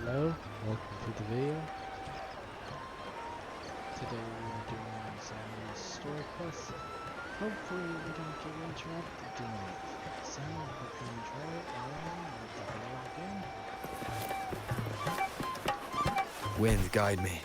Hello, welcome to the video. Today we are doing Zani's story quest. Hopefully we don't get interrupted tonight. So, hope you enjoy it and let the video begin. Wind, guide me.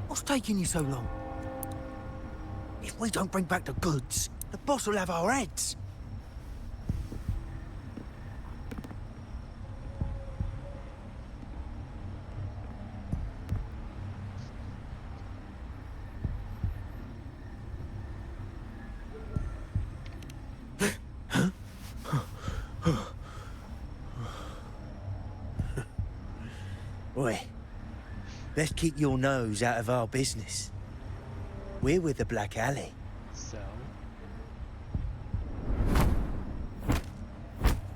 What's taking you so long? If we don't bring back the goods, the boss will have our heads. Oi, let's keep your nose out of our business. We're with the Black Alley. So,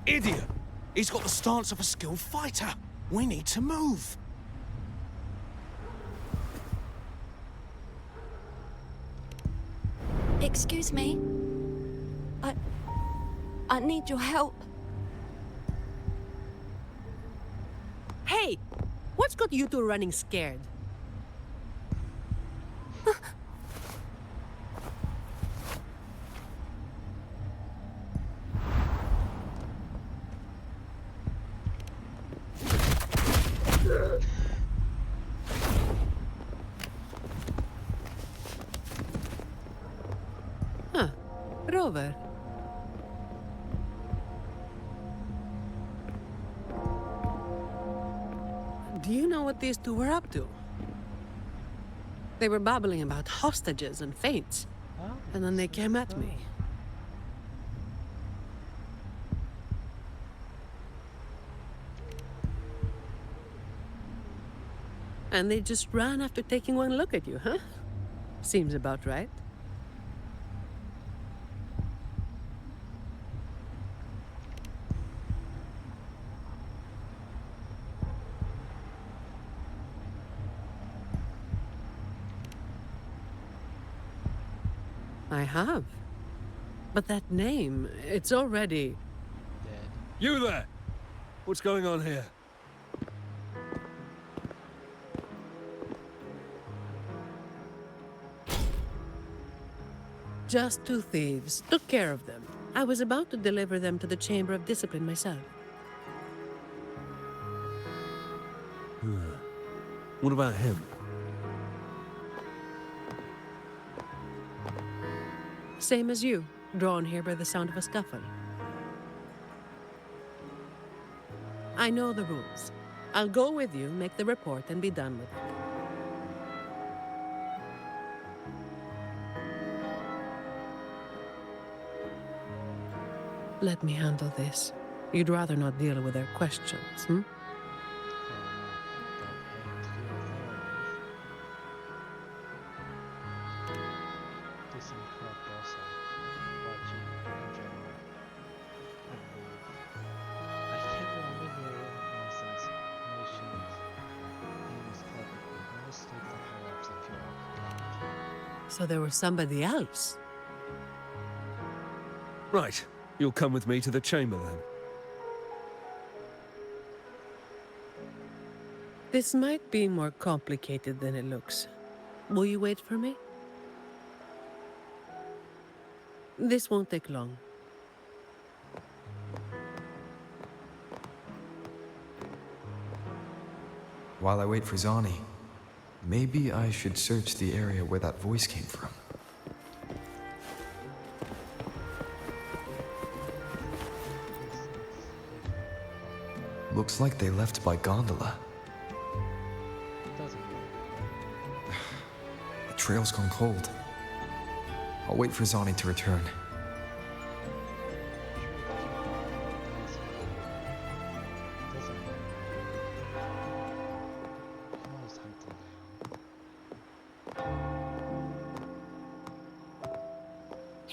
Idiot! He's got the stance of a skilled fighter. We need to move. Excuse me. I need your help. Hey! What's got you two running scared? Huh. Rover. Do you know what these two were up to? They were babbling about hostages and fates, and then they came at me. And they just ran after taking one look at you, huh? Seems about right. I have. But that name, it's already... dead. You there! What's going on here? Just two thieves. Took care of them. I was about to deliver them to the Chamber of Discipline myself. What about him? Same as you, drawn here by the sound of a scuffle. I know the rules. I'll go with you, make the report, and be done with it. Let me handle this. You'd rather not deal with their questions, hmm? So there was somebody else. Right. You'll come with me to the chamber then. This might be more complicated than it looks. Will you wait for me? This won't take long. While I wait for Zani, maybe I should search the area where that voice came from. Looks like they left by gondola. The trail's gone cold. I'll wait for Zani to return.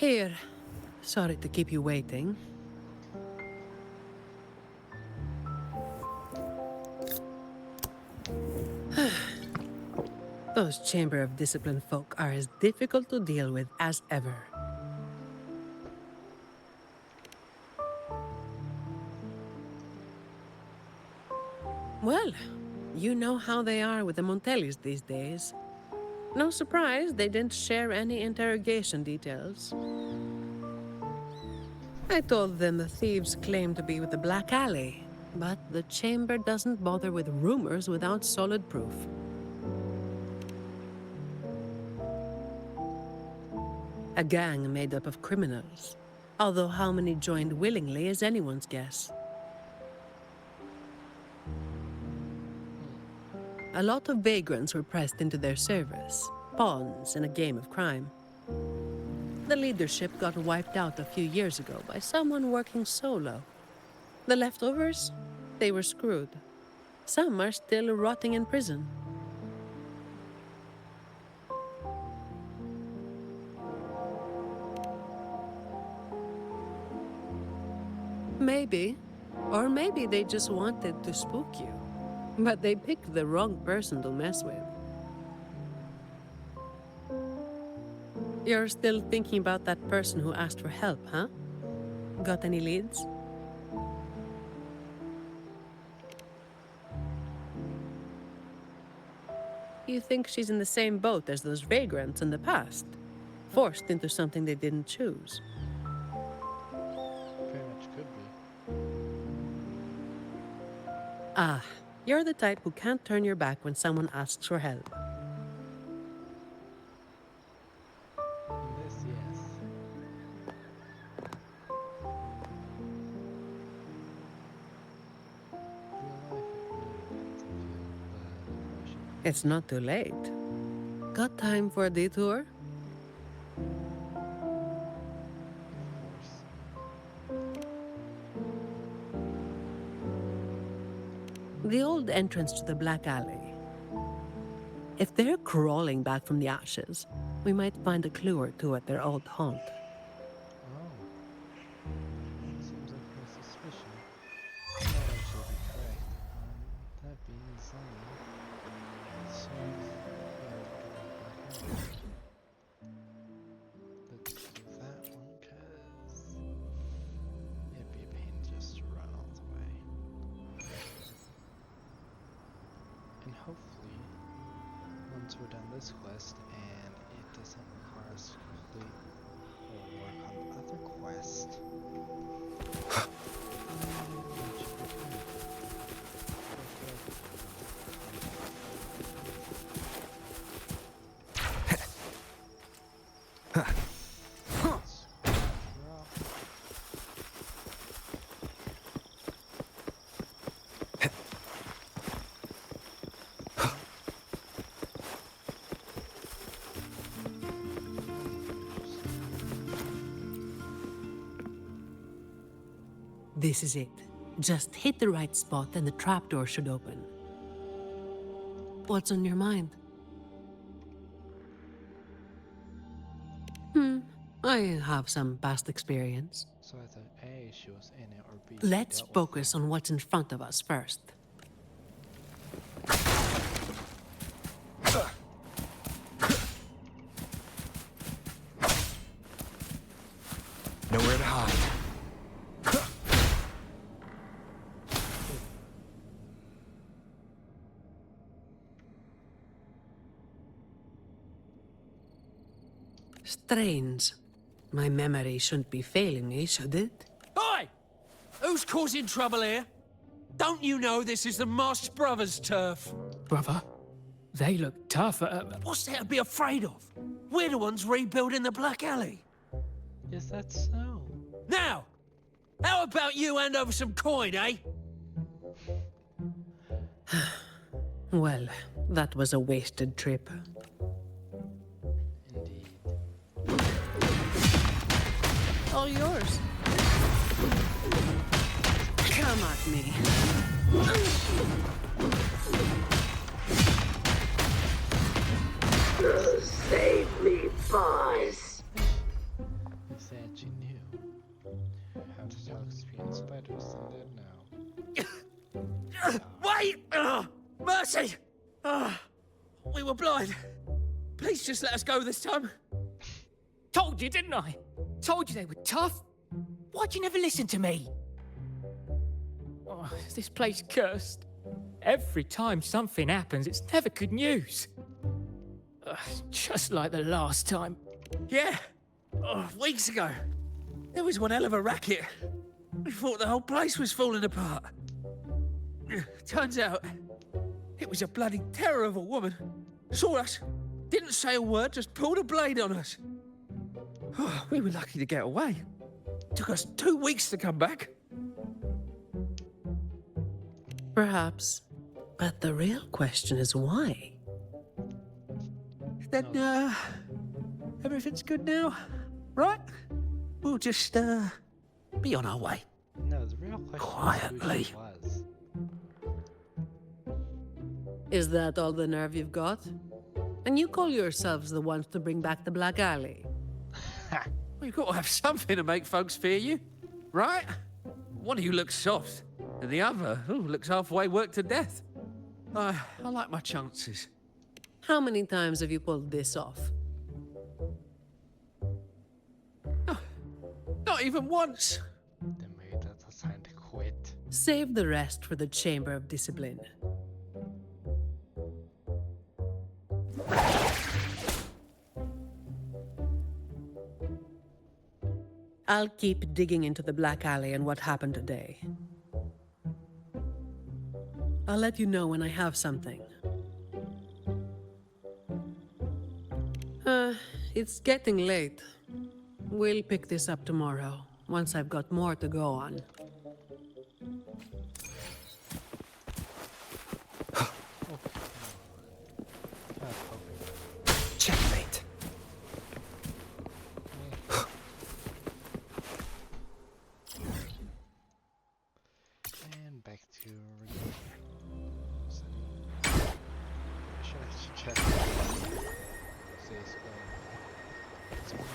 Here. Sorry to keep you waiting. Those Chamber of Discipline folk are as difficult to deal with as ever. Well, you know how they are with the Montellis these days. No surprise they didn't share any interrogation details. I told them the thieves claimed to be with the Black Alley, but the Chamber doesn't bother with rumors without solid proof. A gang made up of criminals, although how many joined willingly is anyone's guess. A lot of vagrants were pressed into their service, pawns in a game of crime. The leadership got wiped out a few years ago by someone working solo. The leftovers? They were screwed. Some are still rotting in prison. Maybe. Or maybe they just wanted to spook you. But they picked the wrong person to mess with. You're still thinking about that person who asked for help, huh? Got any leads? You think she's in the same boat as those vagrants in the past? Forced into something they didn't choose. Very much could be. Ah, you're the type who can't turn your back when someone asks for help. In this, yes. Real life, it really depends if you rush it. It's not too late. Got time for a detour? The old entrance to the Black Alley. If they're crawling back from the ashes, we might find a clue or two at their old haunt. Oh. Seems like my suspicion. That might actually be correct. That being Zani. So, let's do that one, cause it'd be a pain just to run all the way. And hopefully, once we're done this quest and it doesn't require us to complete or work on the other quest, it should be fine. Let's drop. This is it. Just hit the right spot and the trapdoor should open. What's on your mind? I have some past experience. So I thought A, she was in it, or B, Let's dealt with focus on what's in front of us first. Nowhere to hide. Strange. My memory shouldn't be failing me, should it? Oi! Who's causing trouble here? Don't you know this is the Marsh Brothers' turf? Brother, they look tough. What's there to be afraid of? We're the ones rebuilding the Black Alley. Is that so? Now, how about you hand over some coin, eh? Well, that was a wasted trip. Indeed. All yours. Come at me. Save me, boys. fucking spiders in there now. Wait! Mercy! We were blind. Please just let us go this time. Told you, didn't I? Told you they were tough. Why'd you never listen to me? Oh, is this place cursed? Every time something happens, it's never good news. Just like the last time. Yeah. Weeks ago. There was one hell of a racket. We thought the whole place was falling apart. Turns out, it was a bloody terror of a woman. Saw us, didn't say a word, just pulled a blade on us. We were lucky to get away. Took us 2 weeks to come back. Perhaps. But the real question is why? Then, everything's good now, right? We'll just, be on our way. No, the real question Quietly. is who she was. Is that all the nerve you've got? And you call yourselves the ones to bring back the Black Alley? Well, you've got to have something to make folks fear you, right? One of you looks soft, and the other looks halfway worked to death. I like my chances. How many times have you pulled this off? Not even once. They made us a sign to quit. Save the rest for the Chamber of Discipline. I'll keep digging into the Black Alley and what happened today. I'll let you know when I have something. It's getting late. We'll pick this up tomorrow, once I've got more to go on. Checkmate. And back to regular. I should actually check. Says, it's more,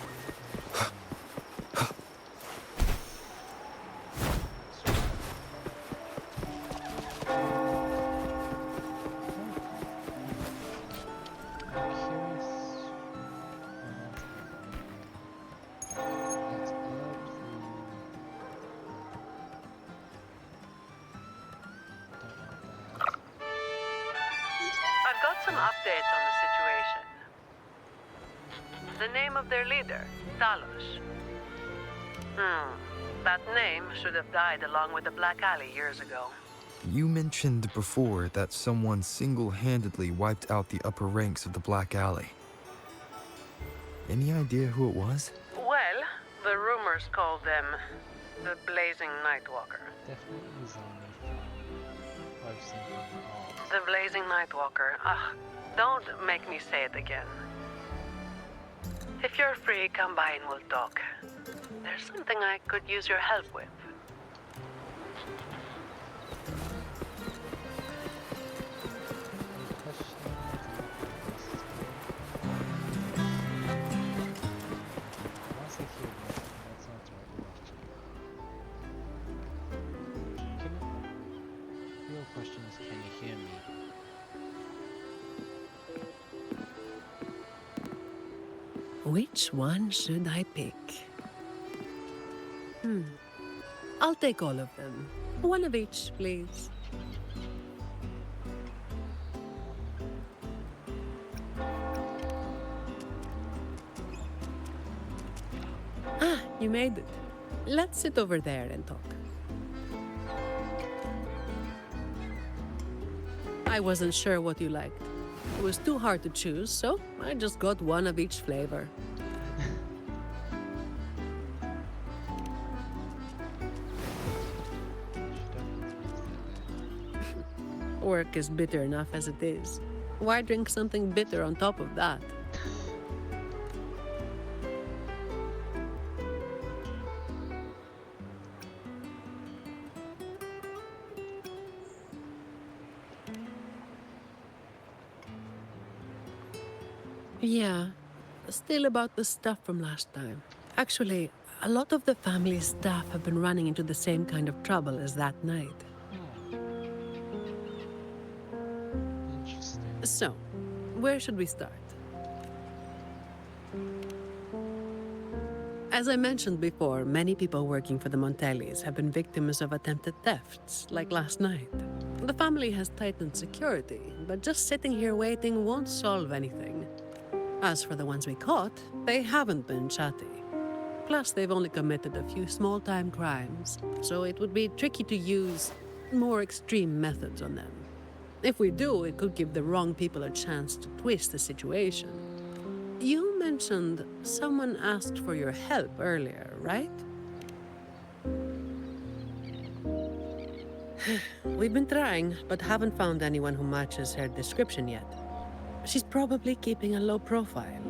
I've got some updates on the situation. The name of their leader, Talos. That name should have died along with the Black Alley years ago. You mentioned before that someone single-handedly wiped out the upper ranks of the Black Alley. Any idea who it was? Well, the rumors called them the Blazing Nightwalker. definitely Zani from I've seen from all. The Blazing Nightwalker. Don't make me say it again. If you're free, come by and we'll talk. There's something I could use your help with. Real question is, can you hear me? Which one should I pick? I'll take all of them. One of each, please. You made it. Let's sit over there and talk. I wasn't sure what you liked. It was too hard to choose, so I just got one of each flavor. Work is bitter enough as it is. Why drink something bitter on top of that? Yeah, still about the stuff from last time. Actually, A lot of the family's staff have been running into the same kind of trouble as that night. Interesting. So, where should we start? As I mentioned before, many people working for the Montellis have been victims of attempted thefts, like last night. The family has tightened security, but just sitting here waiting won't solve anything. As for the ones we caught, they haven't been chatty. Plus, they've only committed a few small-time crimes, so it would be tricky to use more extreme methods on them. If we do, it could give the wrong people a chance to twist the situation. You mentioned someone asked for your help earlier, right? We've been trying, but haven't found anyone who matches her description yet. She's probably keeping a low profile.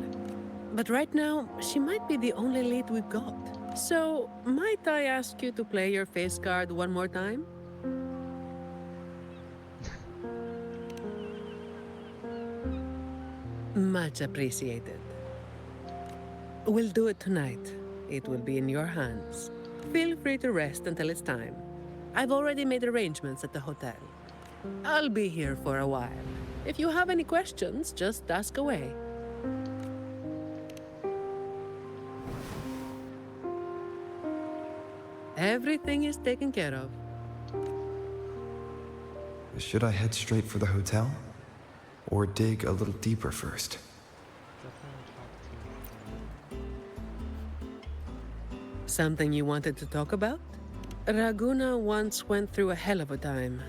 But right now, she might be the only lead we've got. So, might I ask you to play your face card one more time? Much appreciated. We'll do it tonight. It will be in your hands. Feel free to rest until it's time. I've already made arrangements at the hotel. I'll be here for a while. If you have any questions, just ask away. Everything is taken care of. Should I head straight for the hotel? Or dig a little deeper first? Something you wanted to talk about? Raguna once went through a hell of a time.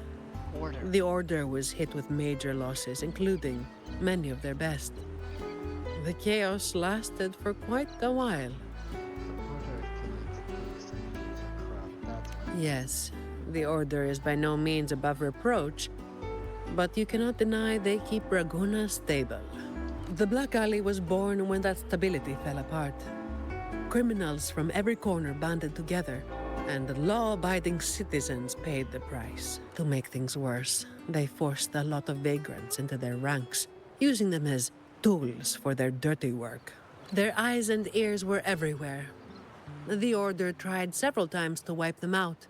Order. The Order was hit with major losses, including many of their best. The chaos lasted for quite a while. Yes, the Order is by no means above reproach, but you cannot deny they keep Raguna stable. The Black Alley was born when that stability fell apart. Criminals from every corner banded together, and law-abiding citizens paid the price. To make things worse, they forced a lot of vagrants into their ranks, using them as tools for their dirty work. Their eyes and ears were everywhere. The Order tried several times to wipe them out,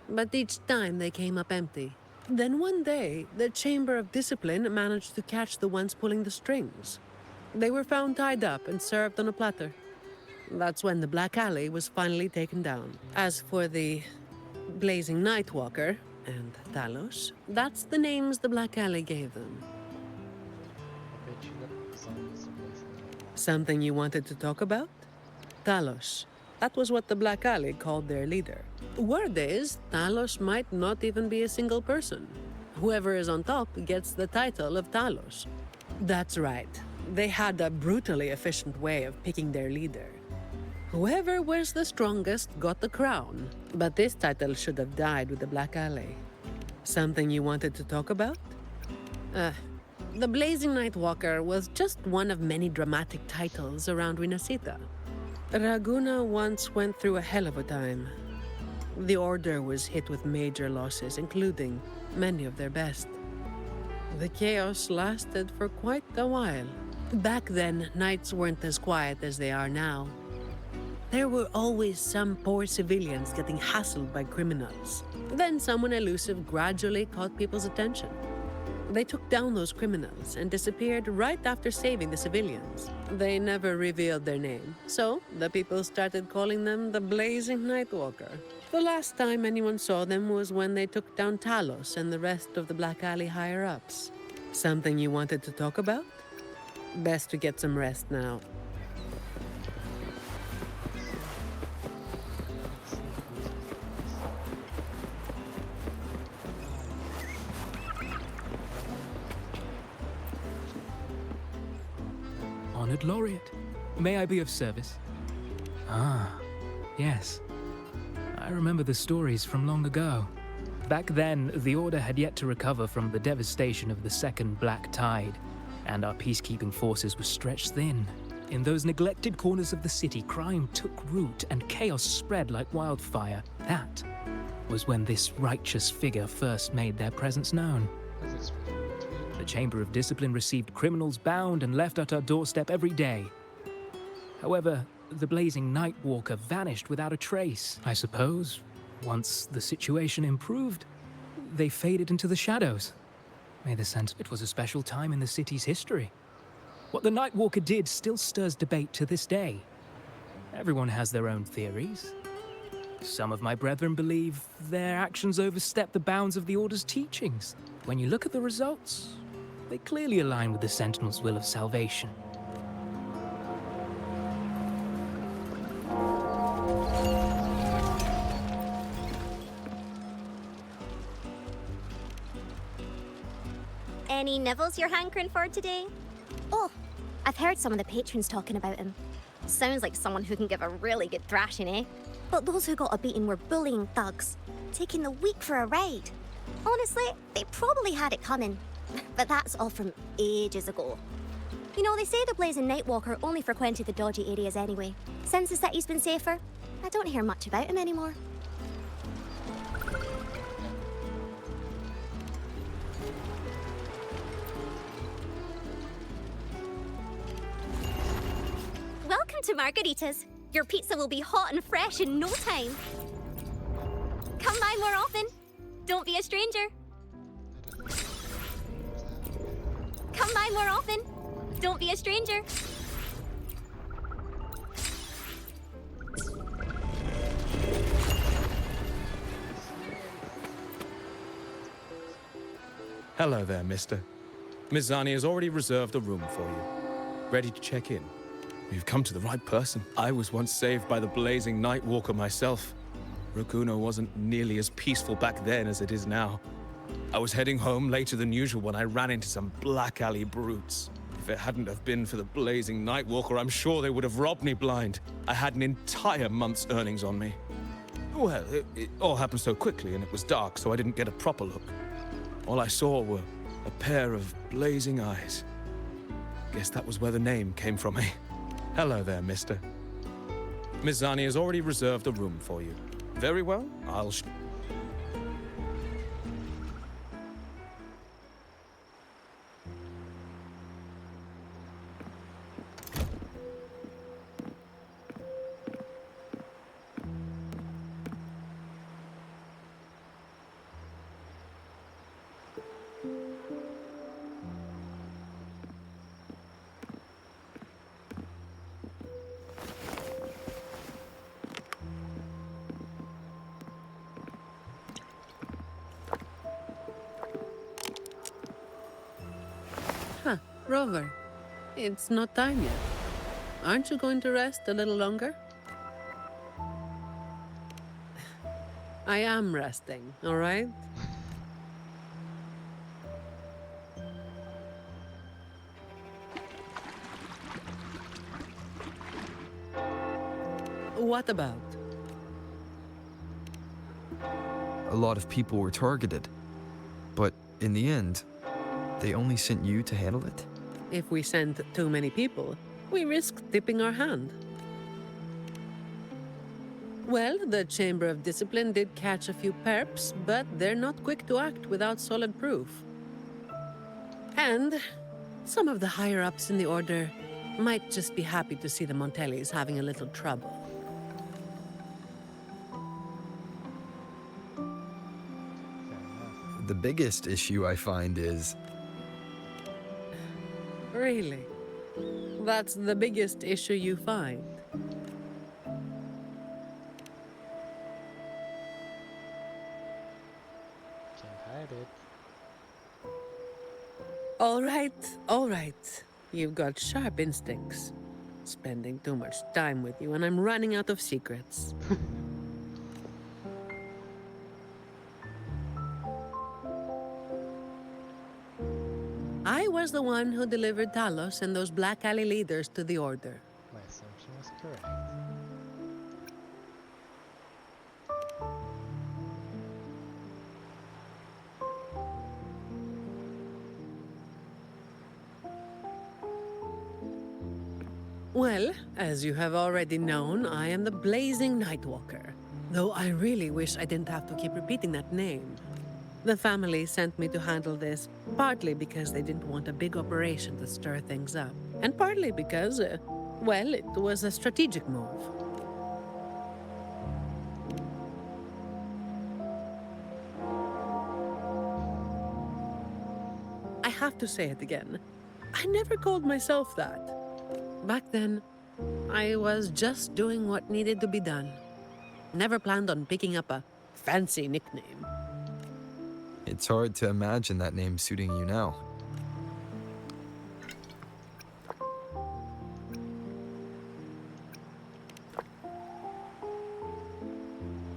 but each time they came up empty. Then one day, the Chamber of Discipline managed to catch the ones pulling the strings. They were found tied up and served on a platter. That's when the Black Alley was finally taken down. As for the Blazing Nightwalker and Talos, that's the names the Black Alley gave them. Something you wanted to talk about? Talos. That was what the Black Alley called their leader. Word is, Talos might not even be a single person. Whoever is on top gets the title of Talos. That's right. They had a brutally efficient way of picking their leader. Whoever was the strongest got the crown, but this title should have died with the Black Alley. Something you wanted to talk about? The Blazing Nightwalker was just one of many dramatic titles around Winasita. Raguna once went through a hell of a time. The Order was hit with major losses, including many of their best. The chaos lasted for quite a while. Back then, nights weren't as quiet as they are now. There were always some poor civilians getting hassled by criminals. Then someone elusive gradually caught people's attention. They took down those criminals and disappeared right after saving the civilians. They never revealed their name, so the people started calling them the Blazing Nightwalker. The last time anyone saw them was when they took down Talos and the rest of the Black Alley higher-ups. Something you wanted to talk about? Best to get some rest now. Honored Laureate, may I be of service? Ah, yes. I remember the stories from long ago. Back then, the Order had yet to recover from the devastation of the Second Black Tide, and our peacekeeping forces were stretched thin. In those neglected corners of the city, crime took root and chaos spread like wildfire. That was when this righteous figure first made their presence known. The Chamber of Discipline received criminals bound and left at our doorstep every day. However, the blazing Nightwalker vanished without a trace. I suppose, once the situation improved, they faded into the shadows. May the sense it was a special time in the city's history. What the Nightwalker did still stirs debate to this day. Everyone has their own theories. Some of my brethren believe their actions overstep the bounds of the Order's teachings. When you look at the results, they clearly align with the Sentinel's will of salvation. Any nibbles you're hankering for today? Oh, I've heard some of the patrons talking about him. Sounds like someone who can give a really good thrashing, eh? But those who got a beating were bullying thugs, taking the weak for a ride. Honestly, they probably had it coming. But that's all from ages ago. You know, they say the Blazing Nightwalker only frequented the dodgy areas anyway. Since the city's been safer, I don't hear much about him anymore. Welcome to Margarita's. Your pizza will be hot and fresh in no time. Come by more often. Don't be a stranger. Come by more often. Don't be a stranger. Hello there, mister. Miss Zani has already reserved a room for you. Ready to check in? You've come to the right person. I was once saved by the blazing Nightwalker myself. Raguno wasn't nearly as peaceful back then as it is now. I was heading home later than usual when I ran into some black alley brutes. If it hadn't have been for the blazing Nightwalker, I'm sure they would have robbed me blind. I had an entire month's earnings on me. Well, it all happened so quickly and it was dark, so I didn't get a proper look. All I saw were a pair of blazing eyes. Guess that was where the name came from, eh? Hello there, mister. Miss Zani has already reserved a room for you. Very well, I'll... Rover, it's not time yet. Aren't you going to rest a little longer? I am resting, all right? What about? A lot of people were targeted, but in the end, they only sent you to handle it? If we send too many people, we risk tipping our hand. Well, the Chamber of Discipline did catch a few perps, but they're not quick to act without solid proof. And some of the higher-ups in the Order might just be happy to see the Montellis having a little trouble. The biggest issue I find is... Really? That's the biggest issue you find? Can't hide it. All right. You've got sharp instincts. Spending too much time with you, and I'm running out of secrets. I was the one who delivered Talos and those Black Alley leaders to the Order. My assumption was correct. Well, as you have already known, I am the Blazing Nightwalker. Though I really wish I didn't have to keep repeating that name. The family sent me to handle this, partly because they didn't want a big operation to stir things up, and partly because Well, it was a strategic move. I have to say it again. I never called myself that. Back then, I was just doing what needed to be done. Never planned on picking up a fancy nickname. It's hard to imagine that name suiting you now.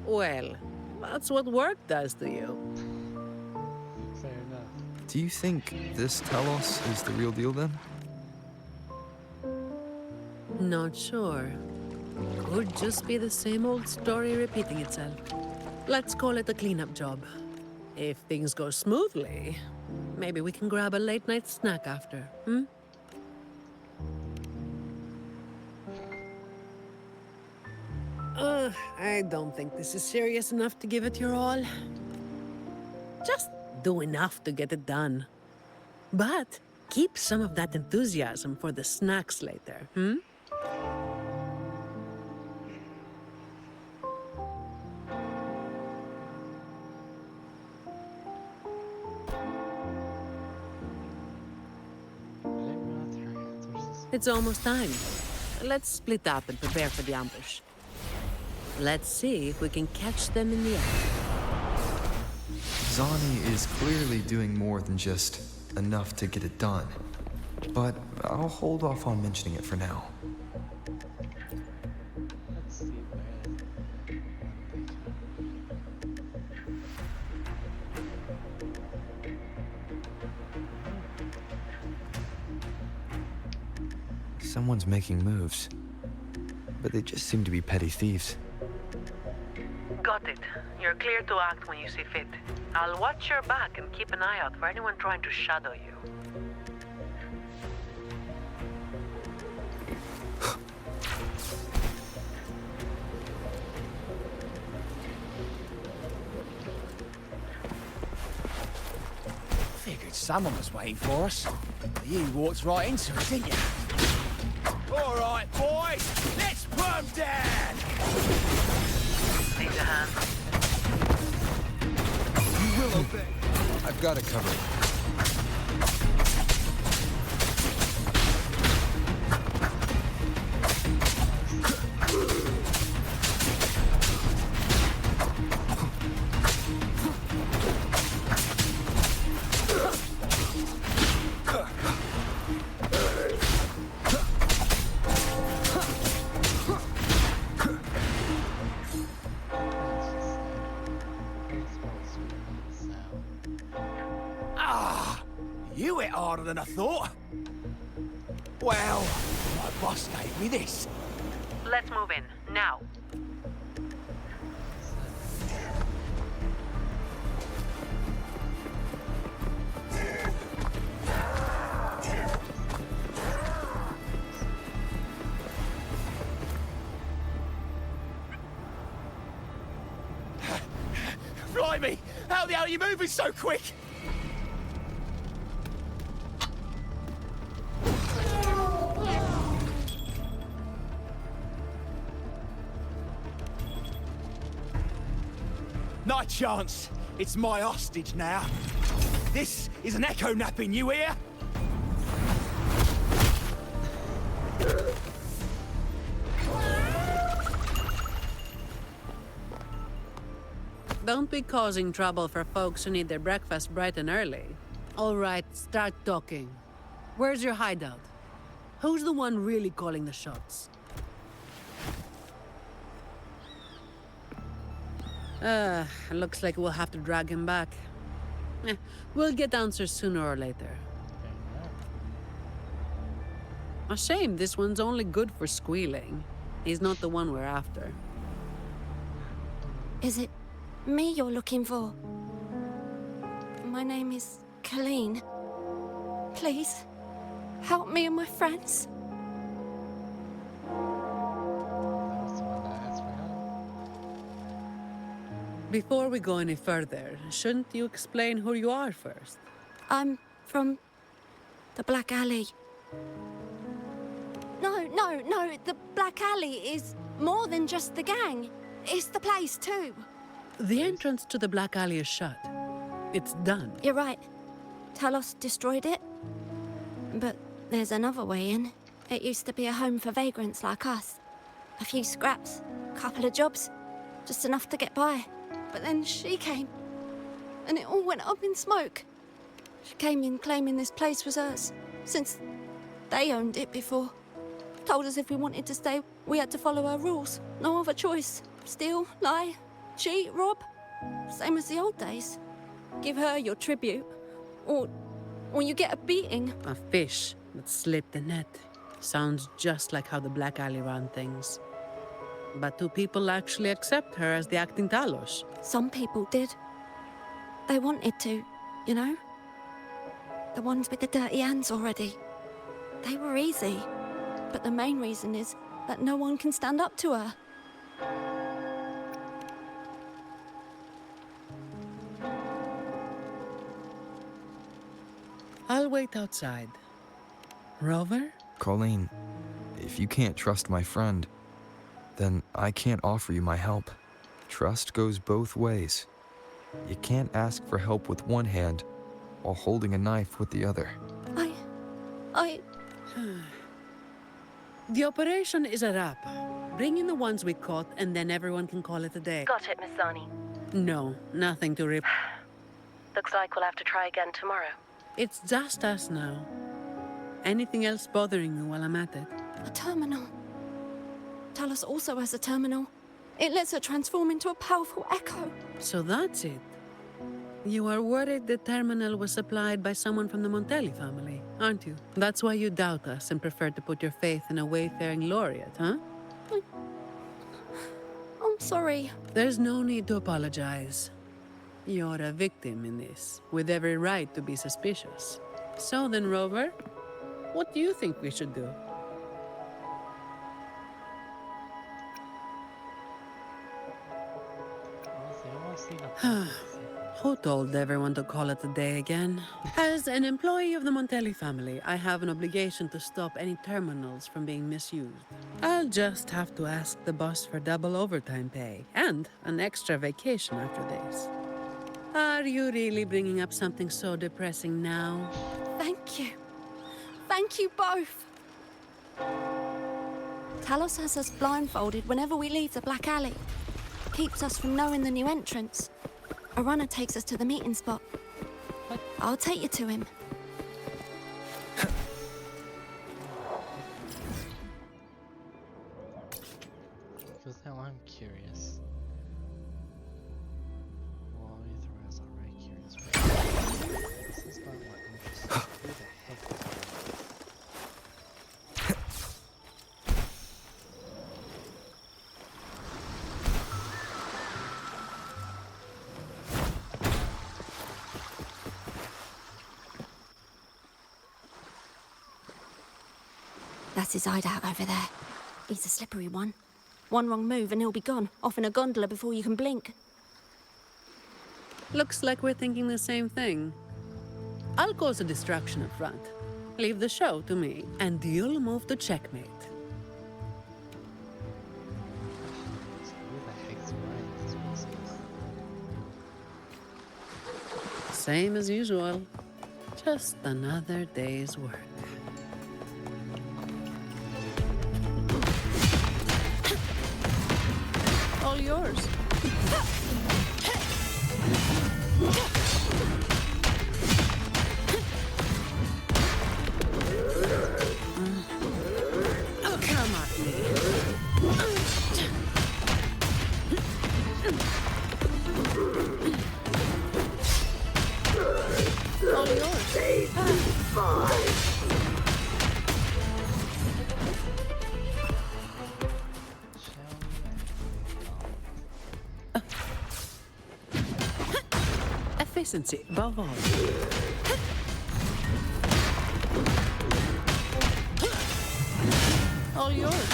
Well, that's what work does to you. Fair enough. Do you think this Talos is the real deal then? Not sure. Could just be the same old story repeating itself. Let's call it a cleanup job. If things go smoothly, maybe we can grab a late night snack after, hmm? I don't think this is serious enough to give it your all. Just do enough to get it done. But keep some of that enthusiasm for the snacks later, hmm? It's almost time. Let's split up and prepare for the ambush. Let's see if we can catch them in the act. Zani is clearly doing more than just enough to get it done. But I'll hold off on mentioning it for now. Let's see where Someone's making moves. But they just seem to be petty thieves. Got it. You're clear to act when you see fit. I'll watch your back and keep an eye out for anyone trying to shadow you. Figured someone was waiting for us. You walked right into it, didn't you? All right, boys, let's put 'em down. Need a hand? You will obey. I've got it covered. You hit harder than I thought. Well, my boss gave me this. Let's move in, now. Blimey, how the hell are you moving so quick? Not a chance. It's my hostage now. This is an echo napping, you hear? Don't be causing trouble for folks who need their breakfast bright and early. All right, start talking. Where's your hideout? Who's the one really calling the shots? Looks like we'll have to drag him back. We'll get answers sooner or later. A shame this one's only good for squealing. He's not the one we're after. Is it me you're looking for? My name is Colleen. Please, help me and my friends. Before we go any further, shouldn't you explain who you are first? I'm from the Black Alley. No. The Black Alley is more than just the gang. It's the place too. The entrance to the Black Alley is shut. It's done. You're right. Talos destroyed it. But there's another way in. It used to be a home for vagrants like us. A few scraps, couple of jobs, just enough to get by. But then she came, and it all went up in smoke. She came in claiming this place was hers, since they owned it before. Told us if we wanted to stay, we had to follow her rules. No other choice. Steal, lie, cheat, rob. Same as the old days. Give her your tribute, or you get a beating. A fish that slipped the net. Sounds just like how the Black Alley ran things. But do people actually accept her as the acting Talos? Some people did. They wanted to, you know? The ones with the dirty hands already. They were easy. But the main reason is that no one can stand up to her. I'll wait outside. Rover? Colleen, if you can't trust my friend, then I can't offer you my help. Trust goes both ways. You can't ask for help with one hand while holding a knife with the other. I... The operation is a wrap. Bring in the ones we caught, and then everyone can call it a day. Got it, Miss Zani. No, nothing to rip. Looks like we'll have to try again tomorrow. It's just us now. Anything else bothering you while I'm at it? A terminal. Talos also has a terminal. It lets her transform into a powerful echo. So that's it. You are worried the terminal was supplied by someone from the Montelli family, aren't you? That's why you doubt us and prefer to put your faith in a wayfaring laureate, huh? I'm sorry. There's no need to apologize. You're a victim in this, with every right to be suspicious. So then, Rover, what do you think we should do? Who told everyone to call it a day again? As an employee of the Montelli family, I have an obligation to stop any terminals from being misused. I'll just have to ask the boss for double overtime pay and an extra vacation after this. Are you really bringing up something so depressing now? Thank you. Thank you both. Talos has us blindfolded whenever we leave the Black Alley. Keeps us from knowing the new entrance. A runner takes us to the meeting spot. I'll take you to him. Because now I'm curious. Well, either was already curious. But this is not what interests me. Who the heck is That's his hideout over there. He's a slippery one. One wrong move and he'll be gone, off in a gondola before you can blink. Looks like we're thinking the same thing. I'll cause a distraction up front. Leave the show to me, and you'll move to checkmate. who the heck's running this business? Same as usual. Just another day's work. All yours. Come at me. All yours. Efficiency above all. All yours.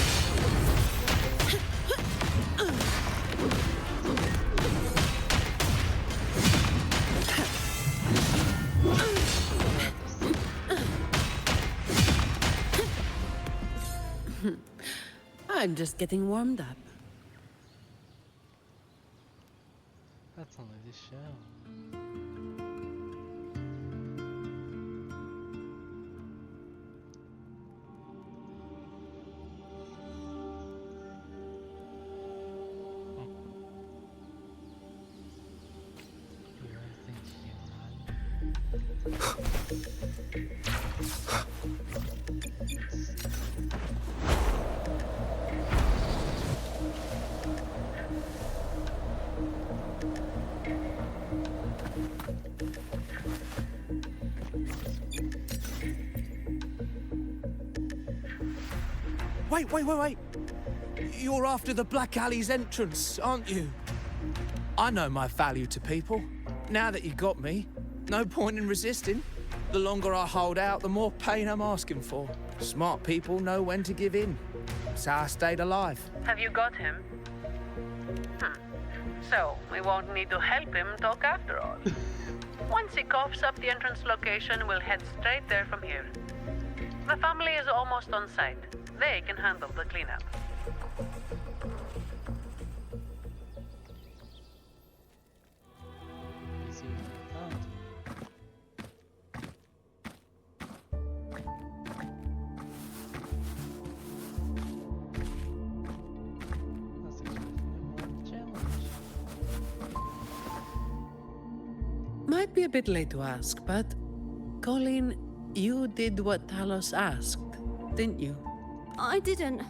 I'm just getting warmed up. That's only the show. You're thinking, Wait. You're after the Black Alley's entrance, aren't you? I know my value to people. Now that you got me, no point in resisting. The longer I hold out, the more pain I'm asking for. Smart people know when to give in. That's how I stayed alive. Have you got him? So, we won't need to help him talk after all. Once he coughs up the entrance location, we'll head straight there from here. The family is almost on site. They can handle the cleanup. easy like that. That's expecting a more challenge. Might be a bit late to ask, but Colleen, you did what Talos asked, didn't you? I didn't.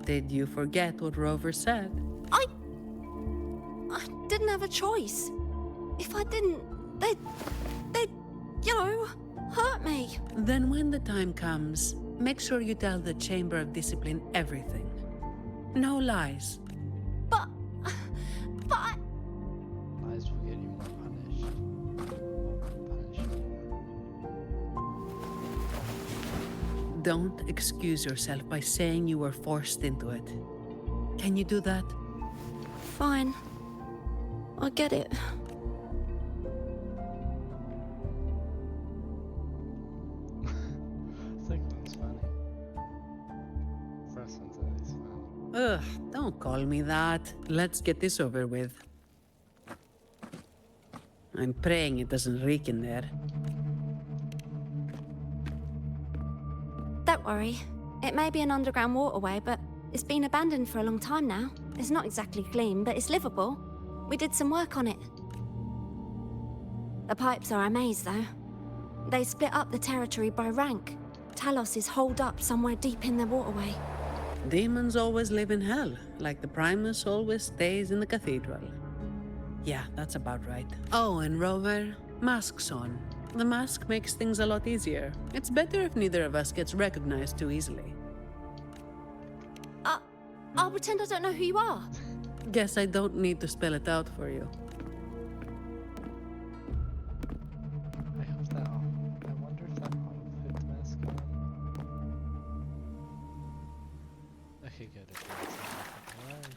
Did you forget what Rover said? I didn't have a choice. If I didn't, they'd, hurt me. Then when the time comes, make sure you tell the Chamber of Discipline everything. No lies. But Lies will get you more punished. Don't excuse yourself by saying you were forced into it. Can you do that? fine. I get it. Second one's funny. First one's at least funny. Ugh, don't call me that. Let's get this over with. I'm praying it doesn't reek in there. Don't worry. It may be an underground waterway, but it's been abandoned for a long time now. It's not exactly clean, but it's livable. We did some work on it. The pipes are a maze, though. They split up the territory by rank. Talos is holed up somewhere deep in the waterway. Demons always live in hell, like the Primus always stays in the cathedral. Yeah, that's about right. Oh, and Rover, masks on. The mask makes things a lot easier. It's better if neither of us gets recognized too easily. I'll pretend I don't know who you are. Guess I don't need to spell it out for you. I hope that I wonder if that auto fits mask on. Okay, good. It fits alright.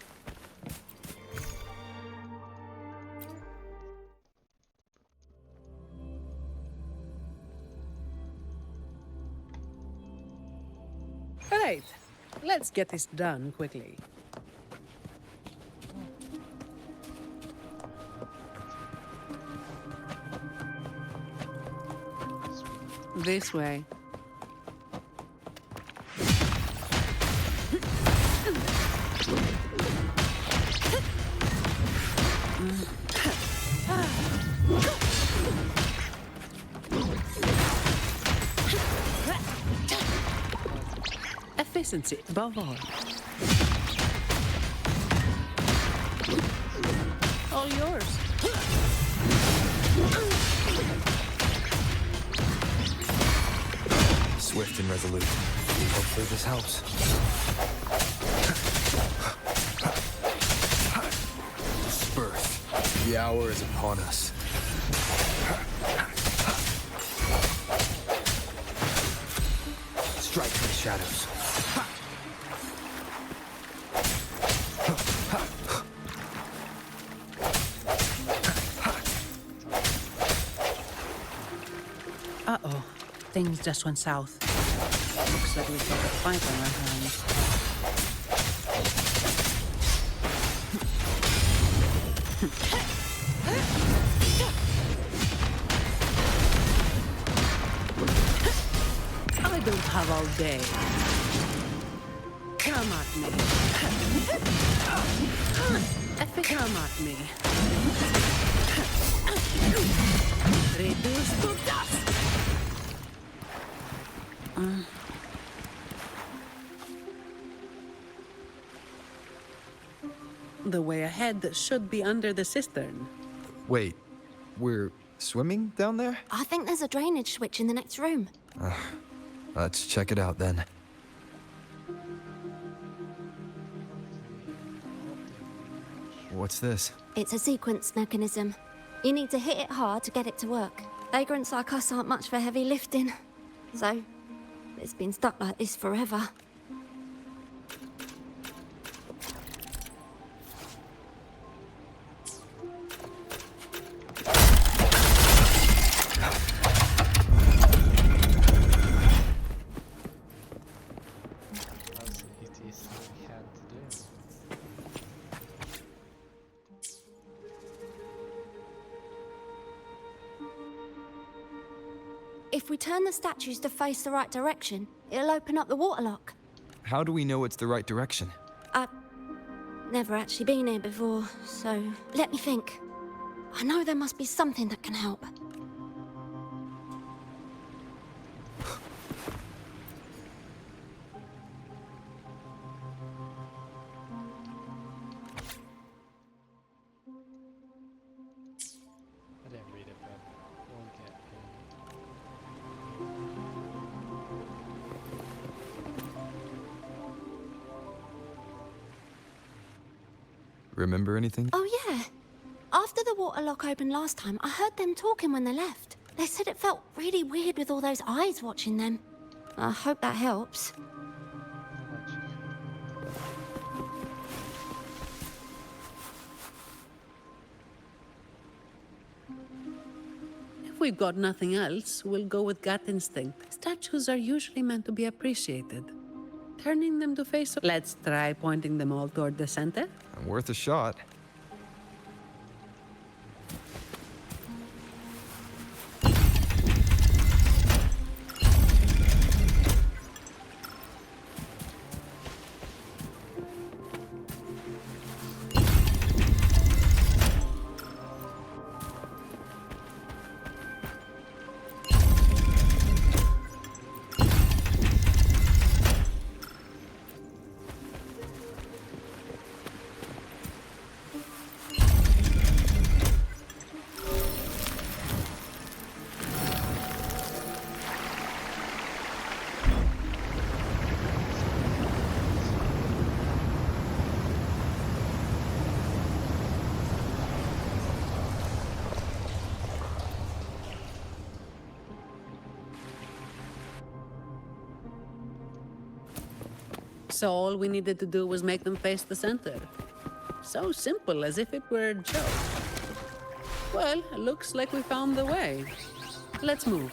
Right, let's get this done quickly. This way. Efficiency above all. All yours. Swift and resolute. Hopefully this helps. Disperse. The hour is upon us. Strike from the shadows. Uh-oh. Things just went south. Looks like we've got a fight on our hands. I don't have all day. Come at me. Come at me. Reduce to dust. The way ahead should be under the cistern. Wait, we're swimming down there? I think there's a drainage switch in the next room. Let's check it out then. What's this? It's a sequence mechanism. You need to hit it hard to get it to work. Vagrants like us aren't much for heavy lifting. So, it's been stuck like this forever. That's the easiest thing we had to do. If we turn the statues to face the right direction, it'll open up the waterlock. How do we know it's the right direction? I've never actually been here before, so let me think. I know there must be something that can help. I didn't read it, but we'll get it. Remember anything? Oh yeah. After the waterlock opened last time, I heard them talking when they left. They said it felt really weird with all those eyes watching them. I hope that helps. If we've got nothing else, we'll go with gut instinct. Statues are usually meant to be appreciated. Turning them to face... Let's try pointing them all toward the center. Worth a shot. So all we needed to do was make them face the center. So simple, as if it were a joke. Well, looks like we found the way. Let's move.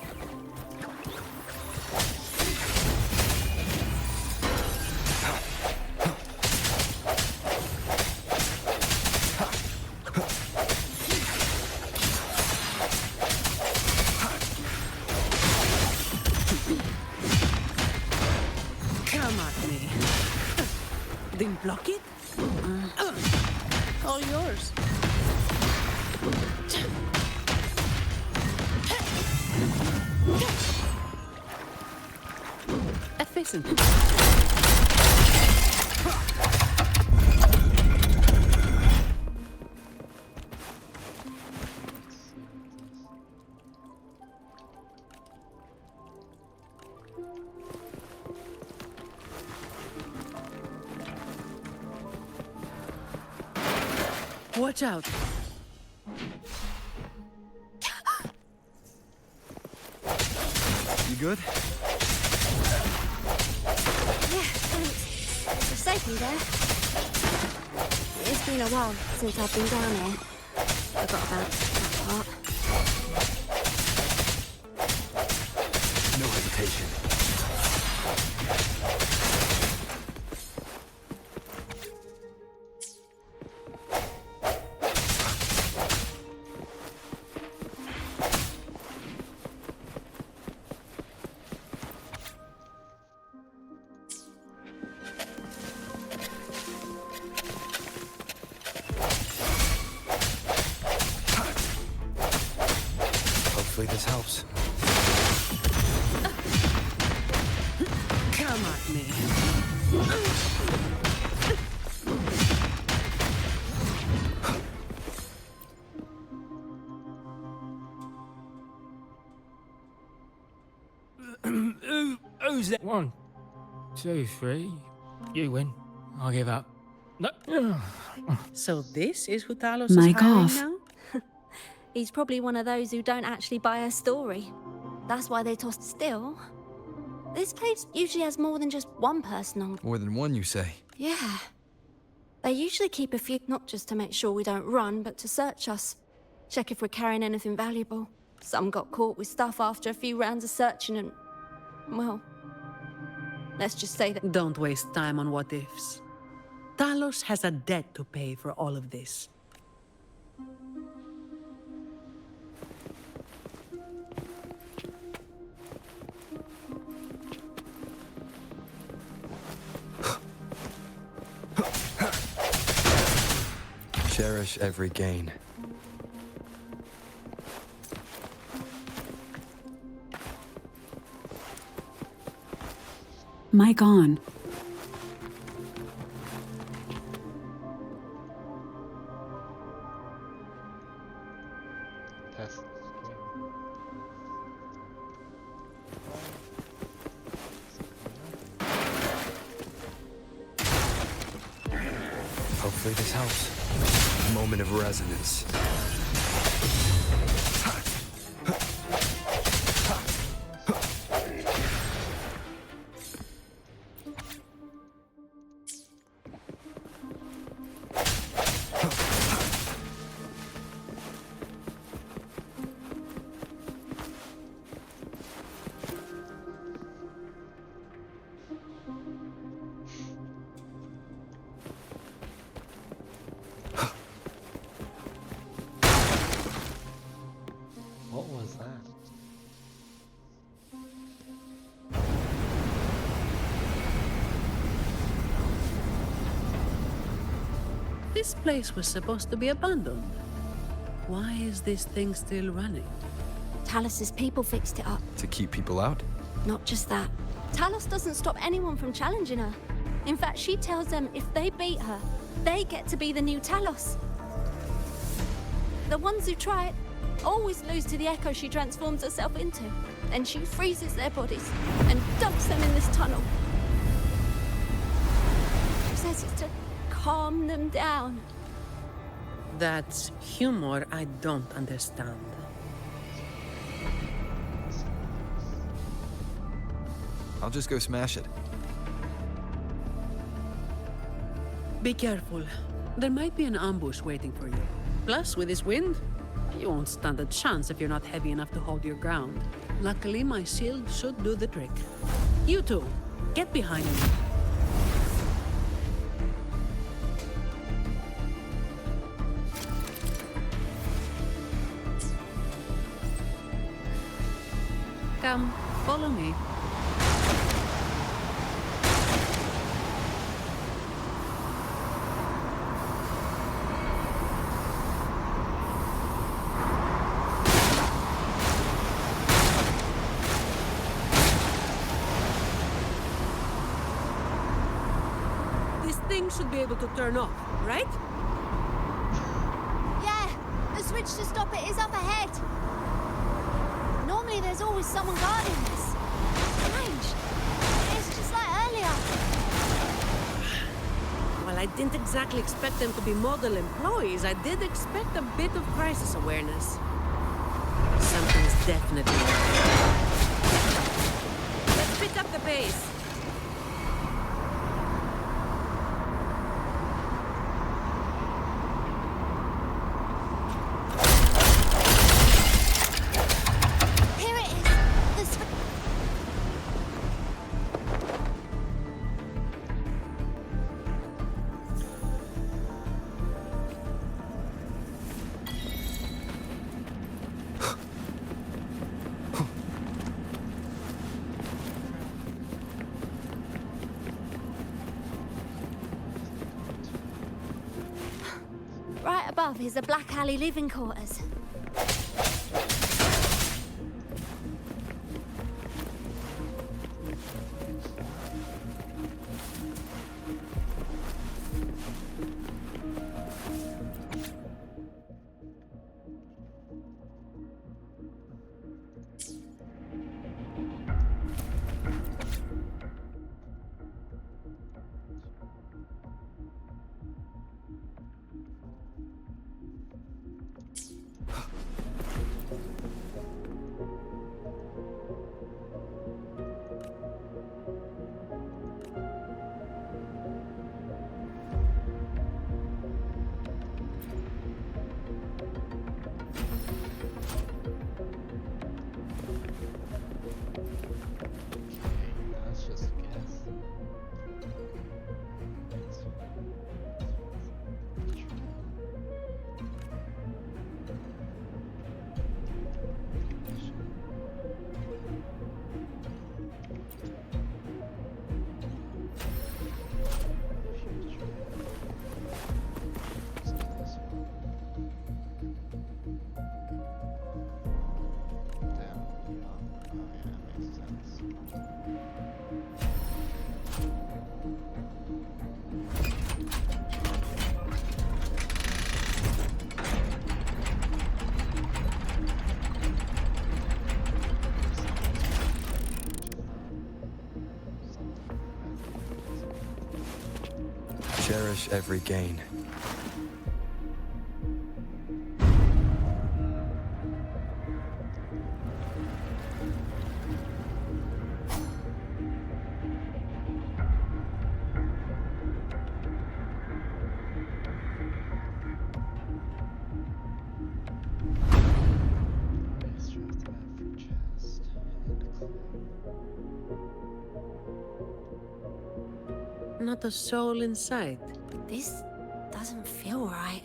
Come at me. Didn't block it? All yours. Efficient. Watch out. You good? Yeah, thanks. You're safe in there. It's been a while since I've been down here. Forgot about that part. No hesitation. Hopefully this helps. Come at me. Who's that? 1, 2, 3. You win. I'll give up. No. So this is who Talos Mic is hiring off. now? He's probably one of those who don't actually buy a story. That's why they tossed still. This place usually has more than just one person on. More than one, you say? Yeah. They usually keep a few, not just to make sure we don't run, but to search us. Check if we're carrying anything valuable. Some got caught with stuff after a few rounds of searching and... well... let's just say that... Don't waste time on what ifs. Talos has a debt to pay for all of this. Cherish every gain. Mic on. Test. Hopefully this helps. Moment of resonance. What was that? This place was supposed to be abandoned. Why is this thing still running? Talos's people fixed it up. To keep people out? Not just that. Talos doesn't stop anyone from challenging her. In fact, she tells them if they beat her, they get to be the new Talos. The ones who try it always lose to the echo she transforms herself into. Then she freezes their bodies and dumps them in this tunnel. She says it's to calm them down. That's humor I don't understand. I'll just go smash it. Be careful. There might be an ambush waiting for you. Plus, with this wind, you won't stand a chance if you're not heavy enough to hold your ground. Luckily, my shield should do the trick. You two, get behind me. Come, follow me. This thing should be able to turn off, right? Yeah, the switch to stop it is up ahead. Normally there's always someone guarding this. Strange. It's just like earlier. Well, I didn't exactly expect them to be model employees. I did expect a bit of crisis awareness. Something's definitely wrong. Let's pick up the pace. Here it is. The switch. Right above is the Black Alley living quarters. Cherish every gain. Extract that for chest and clue. Not a soul in sight. This doesn't feel right.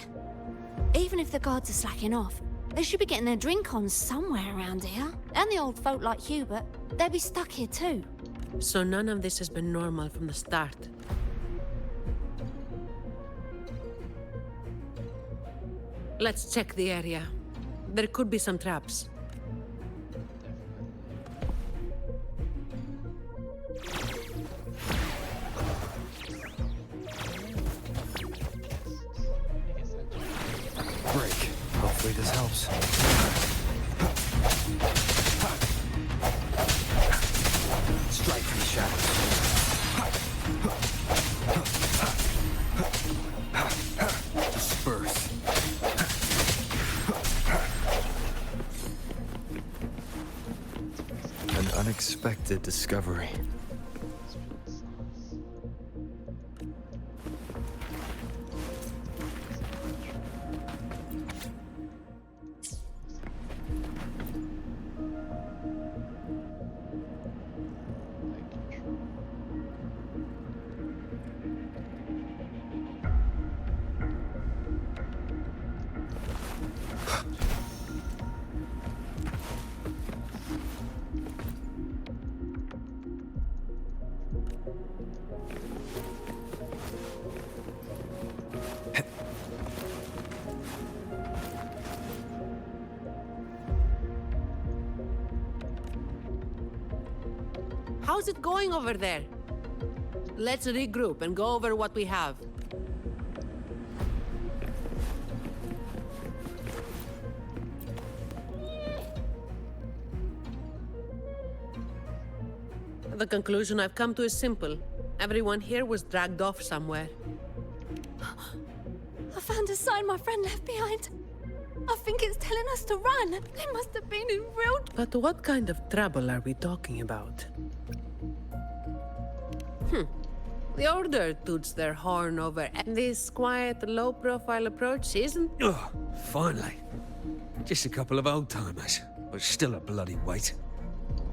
Even if the guards are slacking off, they should be getting their drink on somewhere around here. And the old folk like Hubert, they'd be stuck here too. So none of this has been normal from the start. Let's check the area. There could be some traps. Break. Hopefully this helps. Strike from the shadows. Disperse. An unexpected discovery. How's it going over there? Let's regroup and go over what we have. The conclusion I've come to is simple. Everyone here was dragged off somewhere. I found a sign my friend left behind. I think it's telling us to run. They must have been in real... But what kind of trouble are we talking about? The Order toots their horn over, and this quiet, low-profile approach isn't... Oh, finally. Just a couple of old-timers, but still a bloody weight.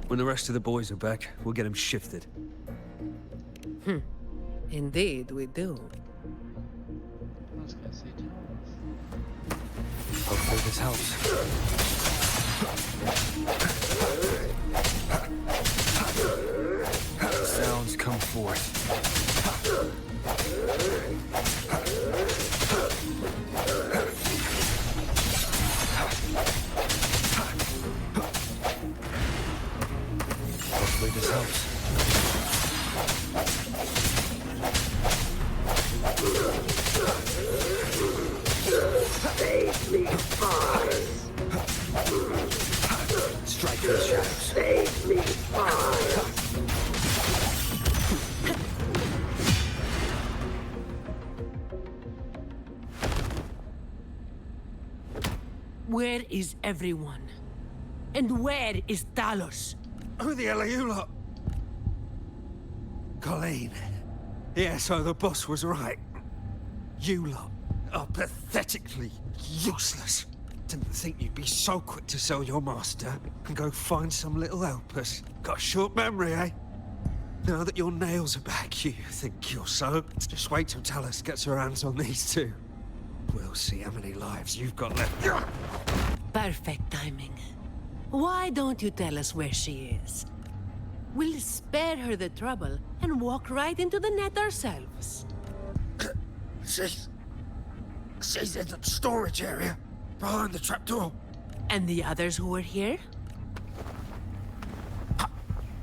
When the rest of the boys are back, we'll get them shifted. Indeed, we do. I was gonna say Thomas. Hopefully this helps. Sounds come forth. Hopefully this helps. Save me, boys. Strike for the shadows. Save me, boys. Where is everyone? And where is Talos? Who the hell are you lot? Colleen. Yeah, so the boss was right. You lot are pathetically useless. Didn't think you'd be so quick to sell your master and go find some little helpers. Got a short memory, eh? Now that your nails are back, you think you're so... Just wait till Talos gets her hands on these two. We'll see how many lives you've got left. Perfect timing. Why don't you tell us where she is? We'll spare her the trouble and walk right into the net ourselves. She's in the storage area, behind the trapdoor. And the others who were here?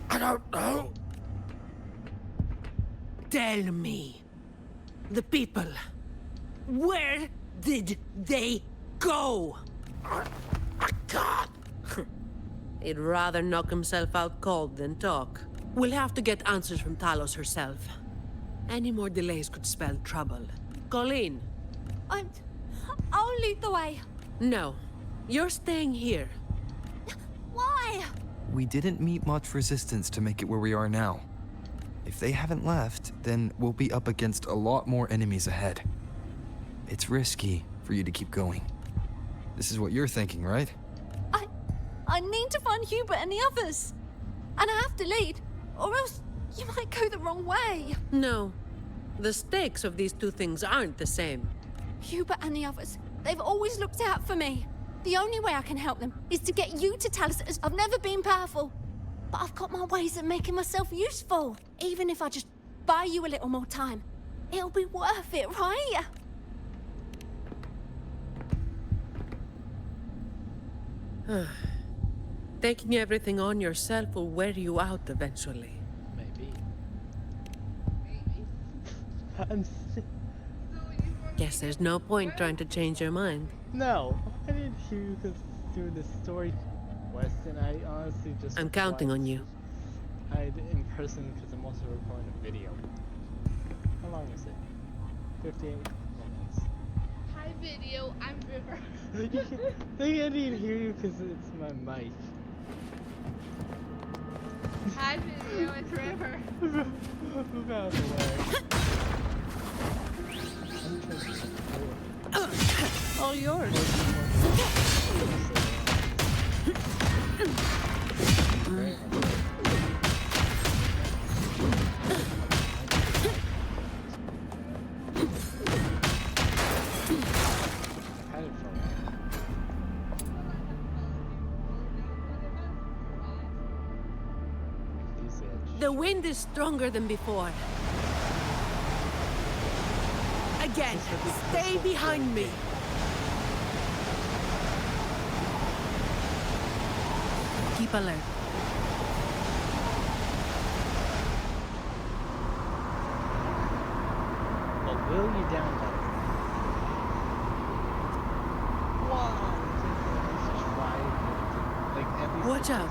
I don't know. Tell me. The people. Where did they go? I can't. He'd rather knock himself out cold than talk. We'll have to get answers from Talos herself. Any more delays could spell trouble. Colleen! I'll lead the way. No. You're staying here. Why? We didn't meet much resistance to make it where we are now. If they haven't left, then we'll be up against a lot more enemies ahead. It's risky for you to keep going. This is what you're thinking, right? I need to find Hubert and the others. And I have to lead, or else you might go the wrong way. No. The stakes of these two things aren't the same. Hubert and the others, they've always looked out for me. The only way I can help them is to get you to tell us as I've never been powerful. But I've got my ways of making myself useful. Even if I just buy you a little more time, it'll be worth it, right? Taking everything on yourself will wear you out eventually. Maybe. I'm sick. Guess there's no point trying to change your mind. No, I didn't hear you because through the story quest, and I honestly just. I'm counting on you. Hide in person because I'm also recording a video. How long is it? 58 minutes. Hi video, I'm River. They can't even hear you because it's my mic. Hi video, it's River. Move out of the way. All yours. The wind is stronger than before. Again, stay behind me. Keep alert. Well, will you down there? Like, at least Watch out.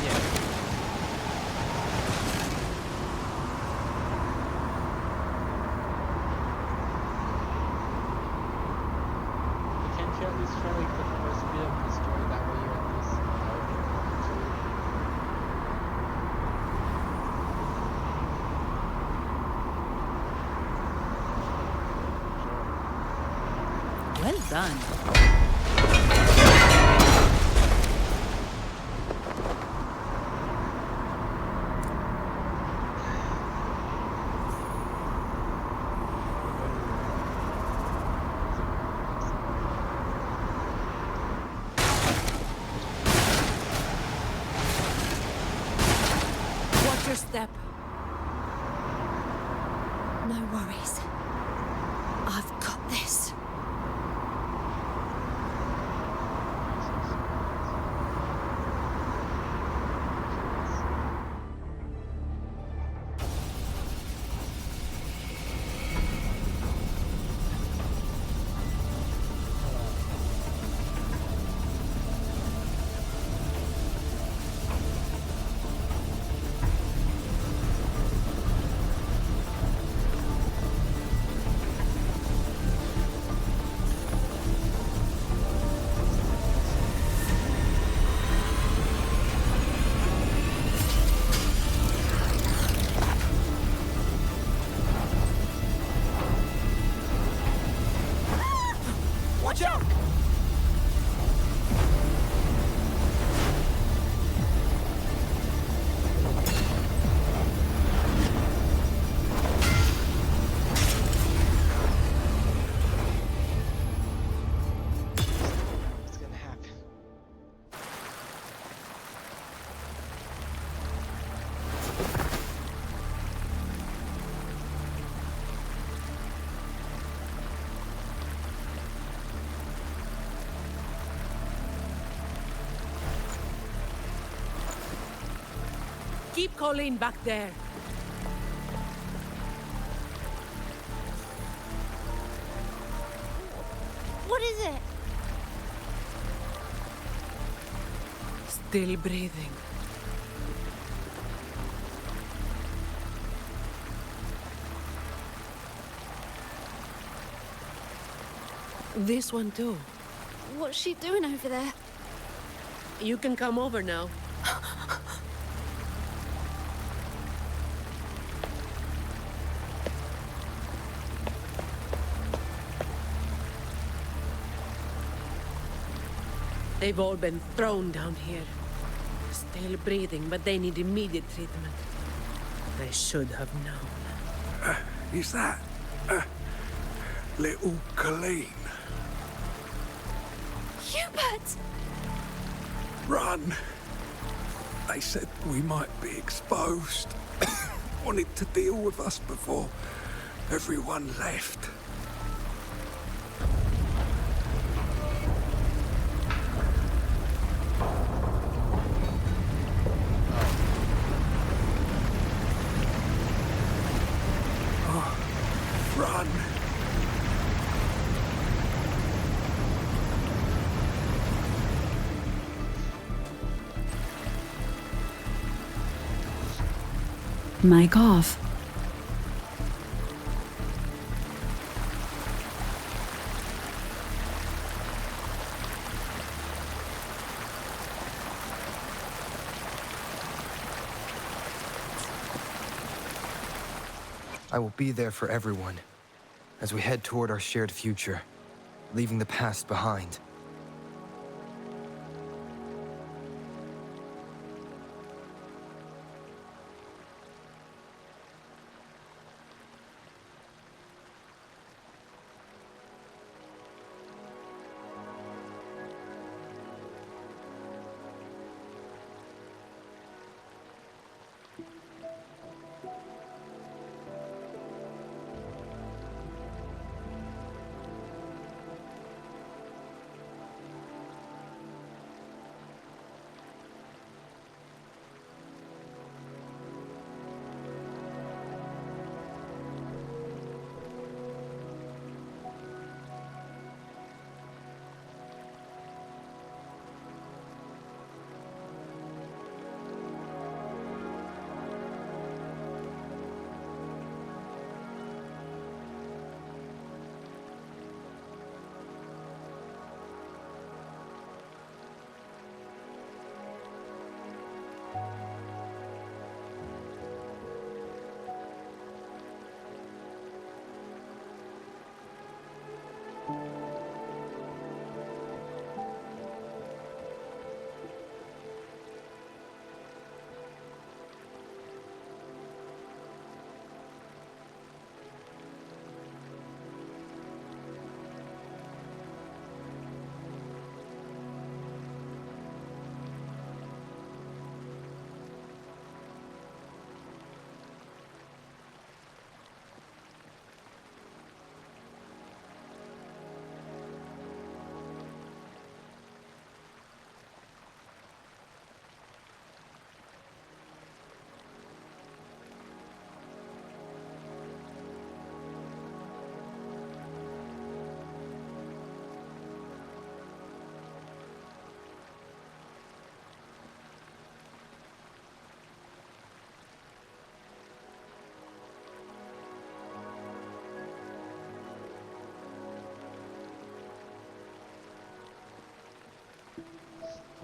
Yeah. Can't you at least try like the first bit of the story, that way you at least know what you're going to? Well done. Watch your step. No worries. I've got this. Watch out! What's gonna happen? Keep Colleen back there. What is it? Still breathing. This one too. What's she doing over there? You can come over now. They've all been thrown down here. Still breathing, but they need immediate treatment. I should have known. Is that little Colleen? Hubert! Run! They said we might be exposed. Wanted to deal with us before everyone left. Run! Mic off. I will be there for everyone as we head toward our shared future, leaving the past behind.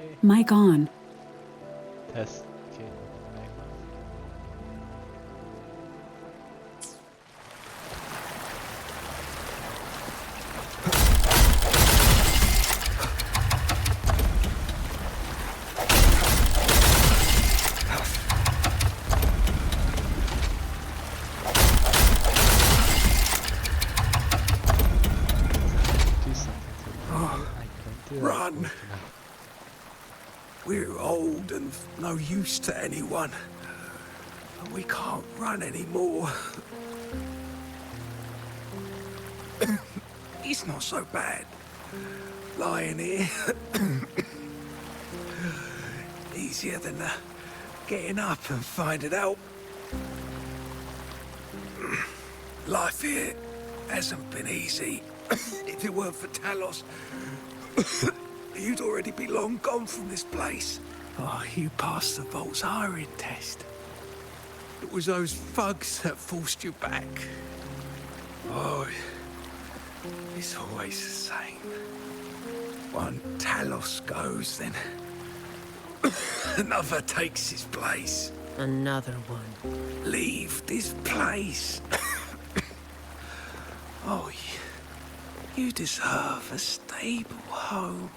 Okay. Mic on. Test. Okay. Mic on. Do something to me. I can't do that. Run! We're old and no use to anyone. And we can't run anymore. It's not so bad. Lying here. Easier than getting up and finding out. Life here hasn't been easy. If it weren't for Talos, you'd already be long gone from this place. Oh, you passed the Vault's hiring test. It was those thugs that forced you back. Oh, It's always the same. One Talos goes, then another takes his place. Another one. Leave this place. Oh, you deserve a stable home.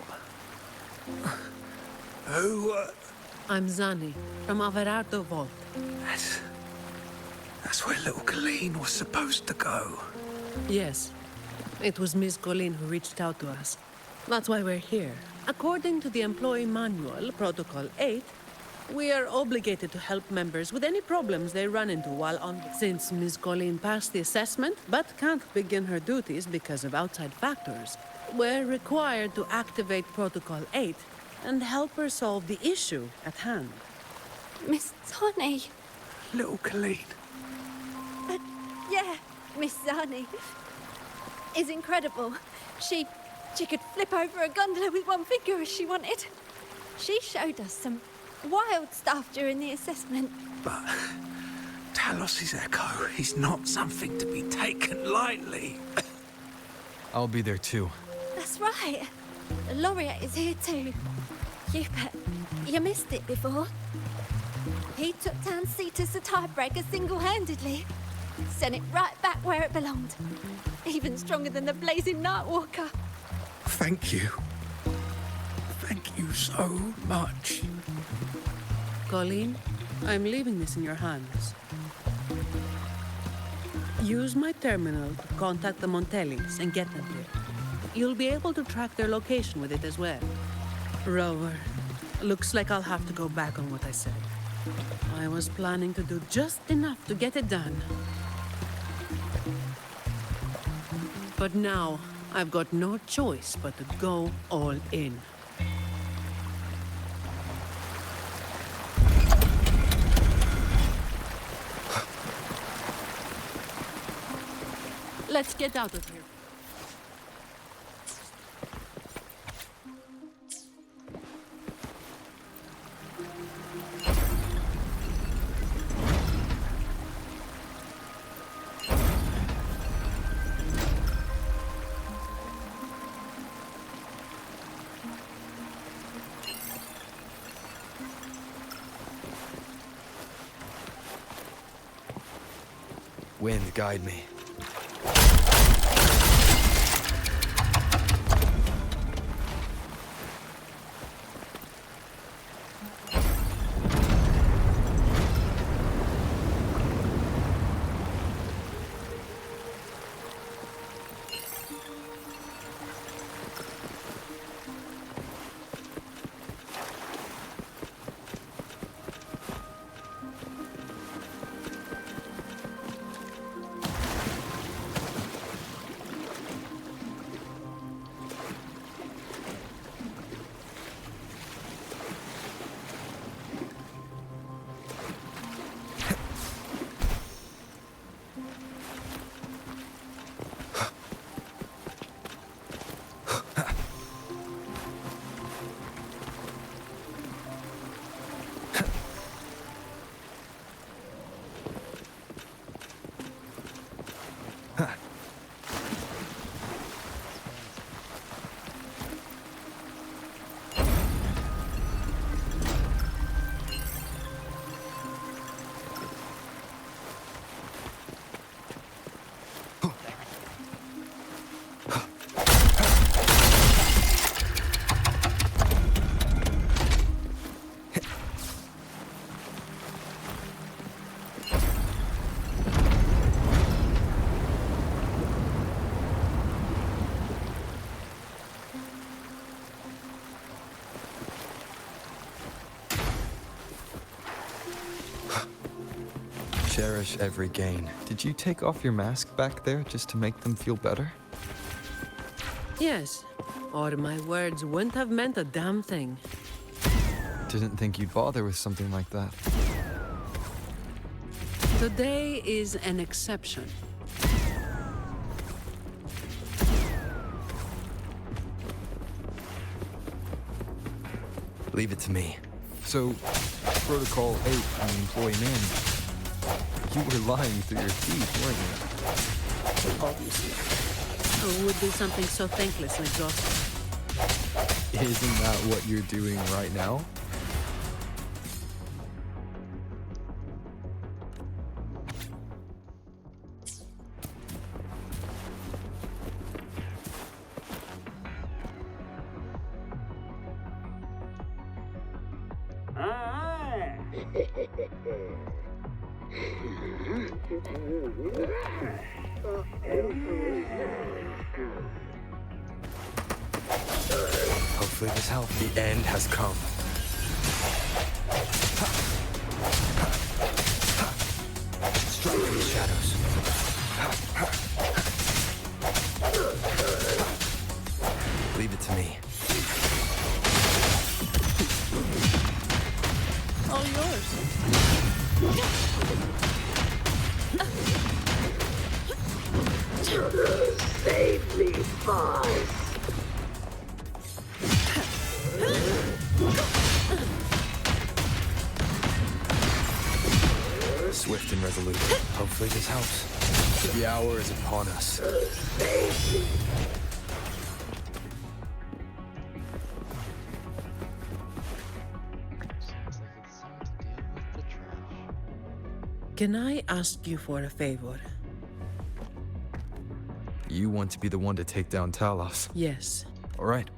Who, I'm Zani, from Averardo Vault. That's where little Colleen was supposed to go. Yes. It was Miss Colleen who reached out to us. That's why we're here. According to the employee manual, Protocol 8, we are obligated to help members with any problems they run into while on... Since Miss Colleen passed the assessment, but can't begin her duties because of outside factors, we're required to activate Protocol 8 and help her solve the issue at hand. Miss Zani. Little Colleen. Yeah, Miss Zani is incredible. She could flip over a gondola with one finger if she wanted. She showed us some wild stuff during the assessment. But Talos's echo is not something to be taken lightly. I'll be there too. That's right. The laureate is here too. You missed it before. He took down Cetus the tiebreaker single-handedly. Sent it right back where it belonged. Even stronger than the blazing Nightwalker. Thank you. Thank you so much. Colleen, I'm leaving this in your hands. Use my terminal to contact the Montellis and get them here. You'll be able to track their location with it as well. Rover, looks like I'll have to go back on what I said. I was planning to do just enough to get it done. But now, I've got no choice but to go all in. Let's get out of here. Wind, guide me. Cherish every gain. Did you take off your mask back there just to make them feel better? Yes, or my words wouldn't have meant a damn thing. Didn't think you'd bother with something like that. Today is an exception. Leave it to me. So, Protocol 8 on the employee manual. You were lying through your teeth, weren't you? Obviously. Who would do something so thankless and exhausting? Isn't that what you're doing right now? Hopefully this helps. The end has come. Strike from the shadows. Leave it to me. All yours. Save me, boss. Swift and resolute. Hopefully this helps. The hour is upon us. Seems like it's time to deal with the trash. Can I ask you for a favor? You want to be the one to take down Talos. Yes. All right.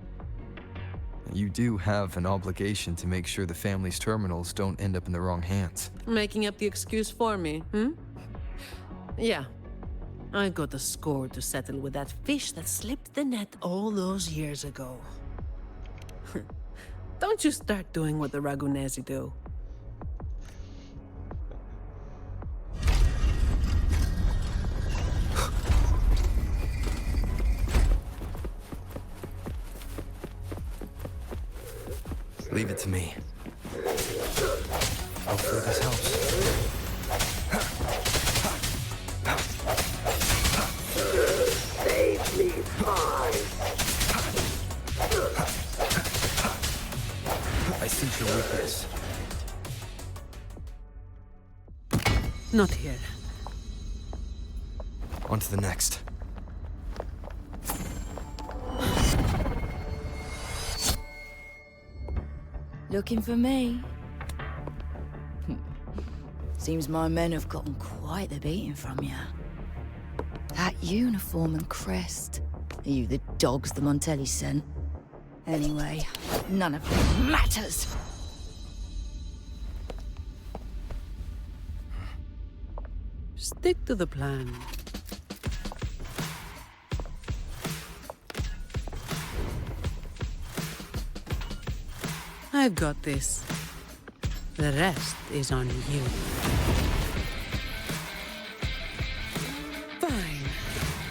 You do have an obligation to make sure the family's terminals don't end up in the wrong hands. Making up the excuse for me, hmm? Yeah. I got a score to settle with that fish that slipped the net all those years ago. Don't you start doing what the Ragunesi do. Leave it to me. Hopefully this helps. Save me, boss. I sense your weakness. Not here. On to the next. Looking for me? Seems my men have gotten quite the beating from you. That uniform and crest. Are you the dogs the Montelli sent? Anyway, none of it matters. Stick to the plan. I've got this. The rest is on you. Fine.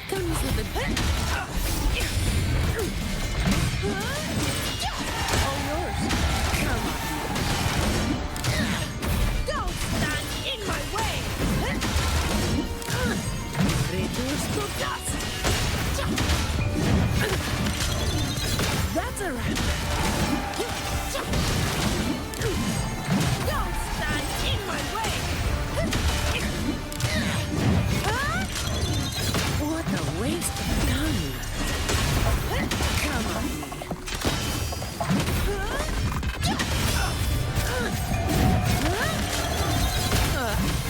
Comes with a all yours. Come on. Don't stand in my way. Reduce to dust. That's a wrap. Don't stand in my way! What a waste of time! Come on.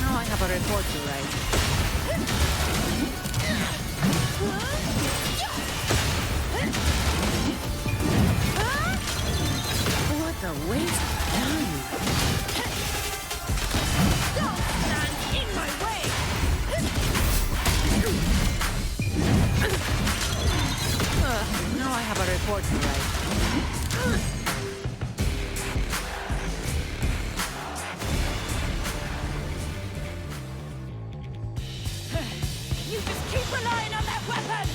Now I have a report to write. What a waste of time! Don't stand in my way! Now I have a report to write. You just keep relying on that weapon!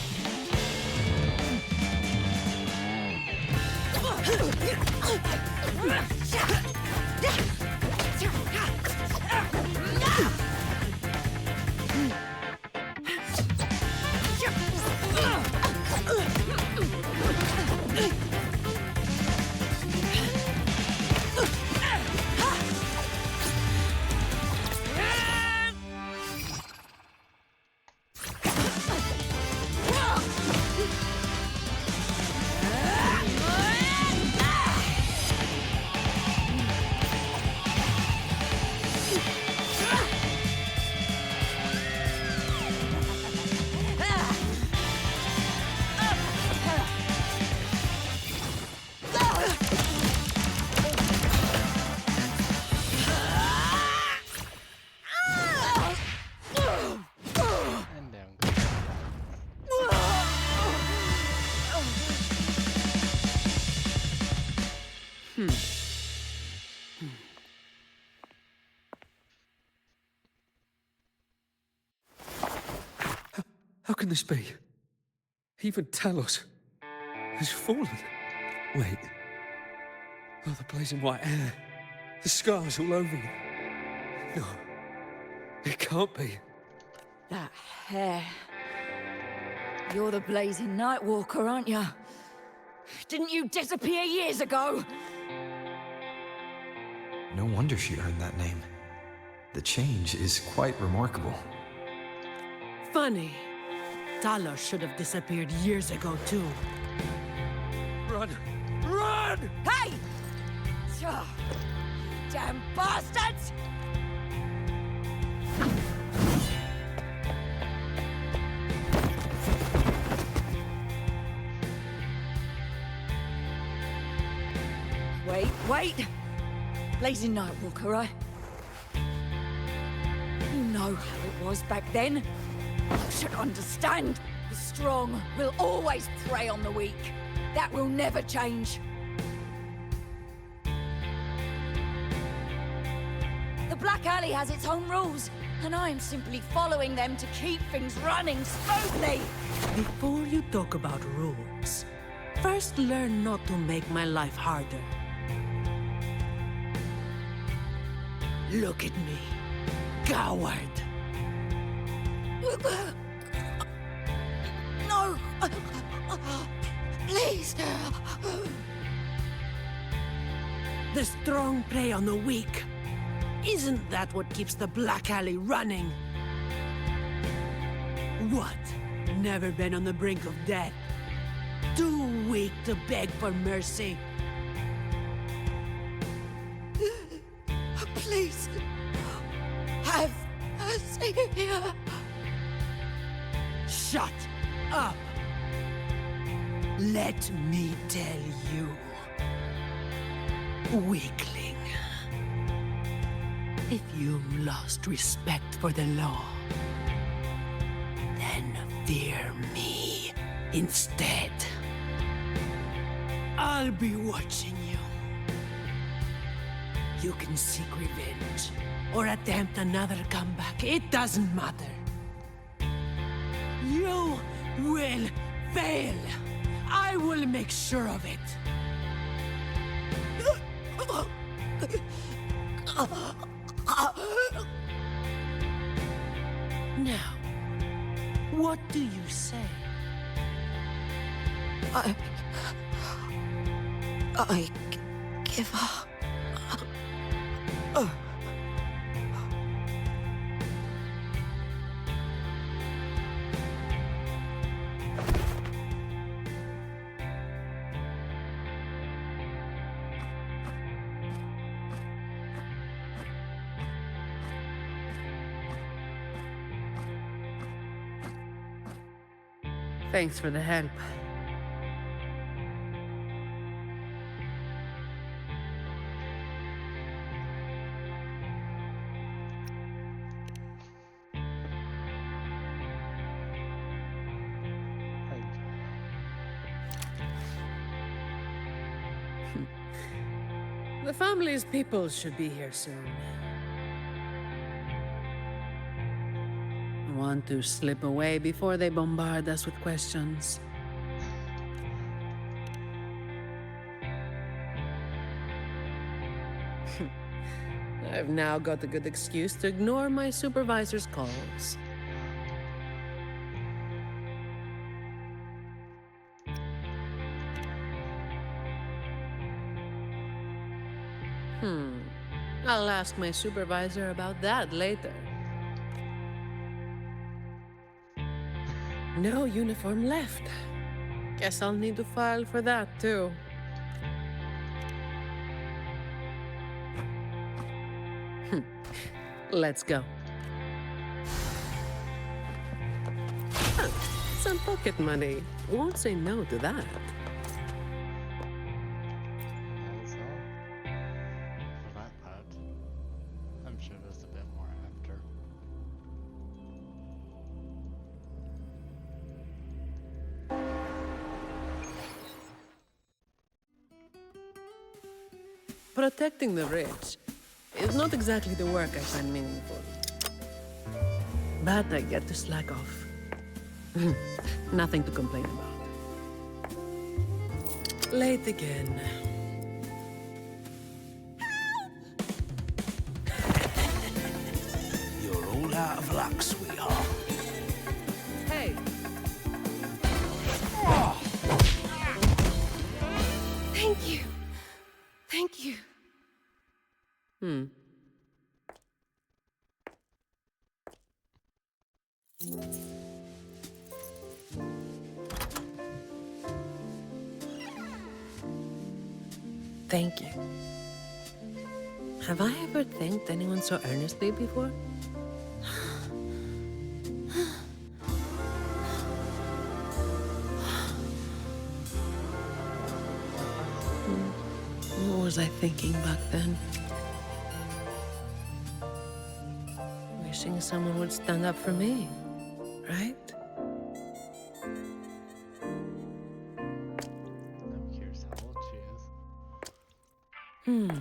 How can this be? Even Talos has fallen. Wait. Oh, the blazing white hair. The scars all over you. No. It can't be. That hair. You're the blazing Nightwalker, aren't you? Didn't you disappear years ago? No wonder she earned that name. The change is quite remarkable. Funny. Talos should have disappeared years ago, too. Run! Run! Hey! Damn bastards! Wait! Blazing Nightwalker, right? You know how it was back then. You should understand. The strong will always prey on the weak. That will never change. The Black Alley has its own rules, and I'm simply following them to keep things running smoothly. Before you talk about rules, first learn not to make my life harder. Look at me, coward. No! Please! The strong prey on the weak. Isn't that what keeps the Black Alley running? What? Never been on the brink of death? Too weak to beg for mercy? Please, have mercy. Shut up! Let me tell you, weakling. If you've lost respect for the law, then fear me instead. I'll be watching you. You can seek revenge, or attempt another comeback. It doesn't matter. You will fail. I will make sure of it. Now, what do you say? I give up. Thanks for the help. The family's people should be here soon. Want to slip away before they bombard us with questions. I've now got a good excuse to ignore my supervisor's calls. I'll ask my supervisor about that later. No uniform left. Guess I'll need to file for that, too. Let's go. Some pocket money. Won't say no to that. That's all. For that part. I'm sure there's a bit more after. Protecting the rich is not exactly the work I find meaningful. But I get to slack off. Nothing to complain about. Late again. You're all out of luck, sweetheart. Hey! Thank you. Thank you. Thank you. Have I ever thanked anyone so earnestly before? What was I thinking back then? Wishing someone would stand up for me, right? I'm curious how old she is.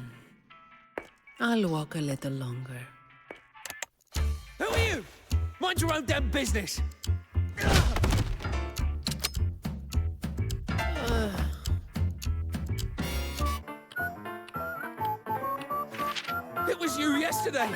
I'll walk a little longer. Who are you? Mind your own damn business. It was you yesterday.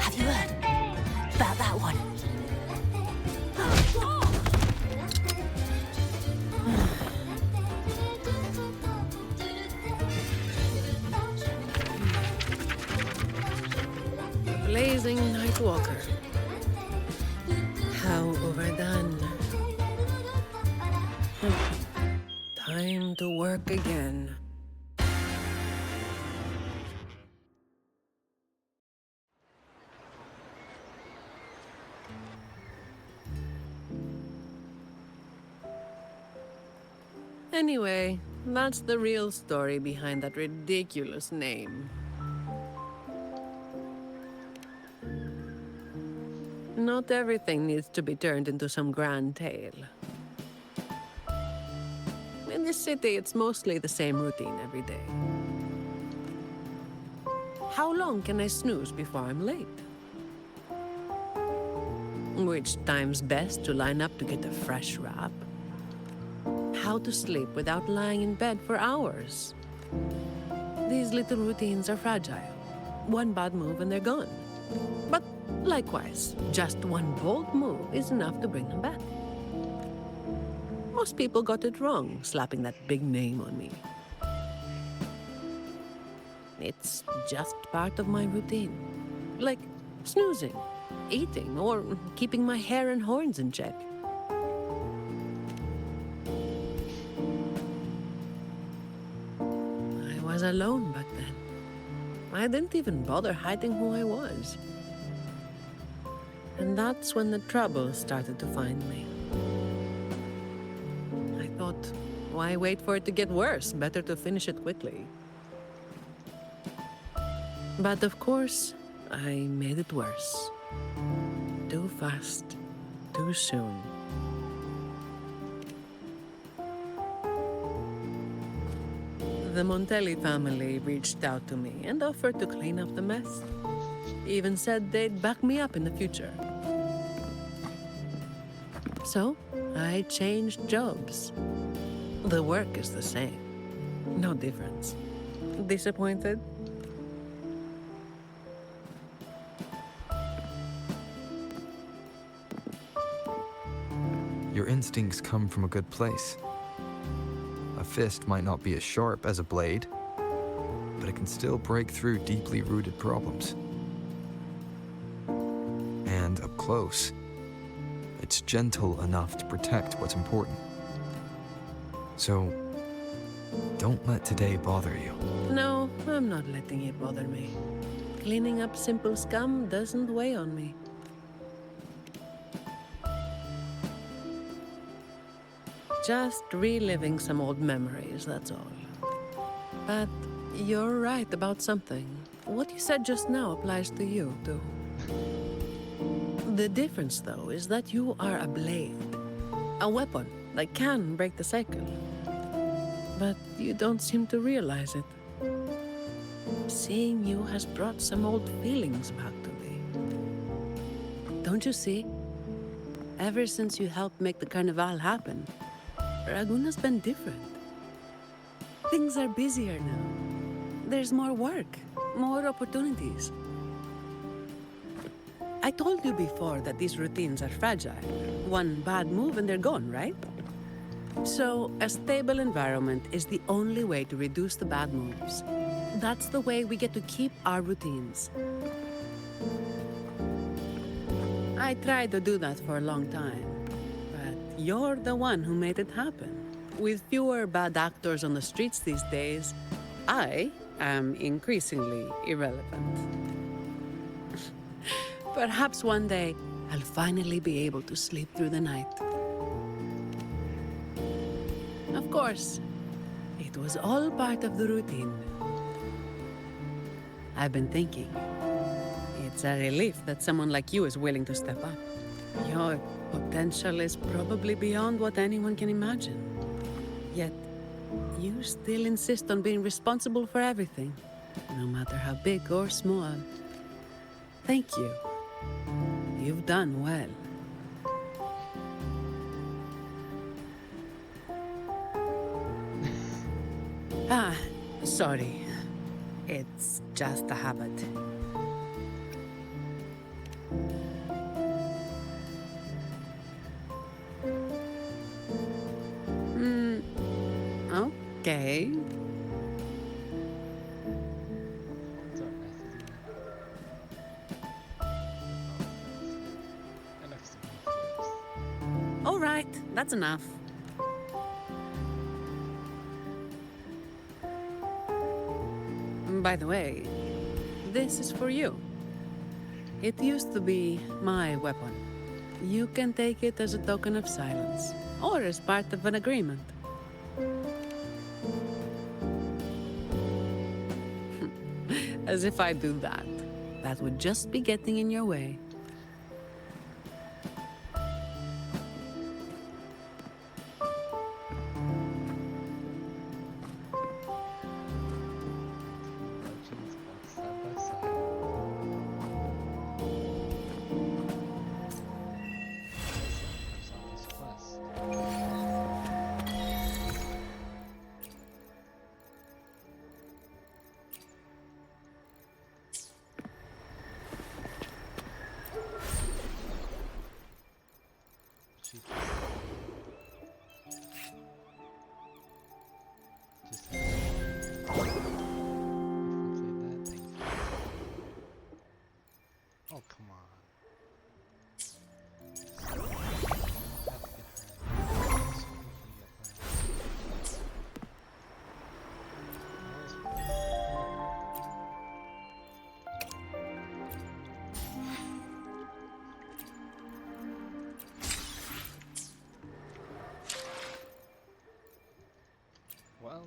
Have you heard about that one? Blazing night walker. How overdone. Time to work again. Anyway, that's the real story behind that ridiculous name. Not everything needs to be turned into some grand tale. In this city, it's mostly the same routine every day. How long can I snooze before I'm late? Which time's best to line up to get a fresh wrap? How to sleep without lying in bed for hours? These little routines are fragile. One bad move and they're gone. But likewise, just one bold move is enough to bring them back. Most people got it wrong, slapping that big name on me. It's just part of my routine. Like snoozing, eating, or keeping my hair and horns in check. I was alone back then. I didn't even bother hiding who I was. And that's when the trouble started to find me. I thought, why wait for it to get worse? Better to finish it quickly. But of course, I made it worse. Too fast, too soon. The Montelli family reached out to me and offered to clean up the mess. Even said they'd back me up in the future. So, I changed jobs. The work is the same. No difference. Disappointed? Your instincts come from a good place. A fist might not be as sharp as a blade, but it can still break through deeply rooted problems. And up close, it's gentle enough to protect what's important. So, don't let today bother you. No, I'm not letting it bother me. Cleaning up simple scum doesn't weigh on me. Just reliving some old memories, that's all. But you're right about something. What you said just now applies to you, too. The difference, though, is that you are a blade. A weapon that can break the cycle. But you don't seem to realize it. Seeing you has brought some old feelings back to me. Don't you see? Ever since you helped make the Carnival happen, Raguna's been different. Things are busier now. There's more work, more opportunities. I told you before that these routines are fragile. One bad move and they're gone, right? So, a stable environment is the only way to reduce the bad moves. That's the way we get to keep our routines. I tried to do that for a long time, but you're the one who made it happen. With fewer bad actors on the streets these days, I am increasingly irrelevant. Perhaps one day, I'll finally be able to sleep through the night. Of course, it was all part of the routine. I've been thinking. It's a relief that someone like you is willing to step up. Your potential is probably beyond what anyone can imagine. Yet, you still insist on being responsible for everything, no matter how big or small. Thank you. You've done well. Sorry. It's just a habit. Okay. All right, that's enough. By the way, this is for you. It used to be my weapon. You can take it as a token of silence, or as part of an agreement. As if I do that. That would just be getting in your way. Oh, come on. Well,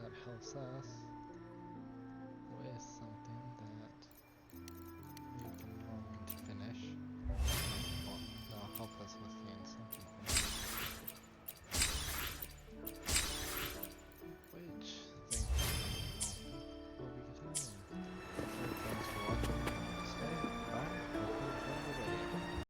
that helps us with something that we can want to finish. Well, that'll help us with getting something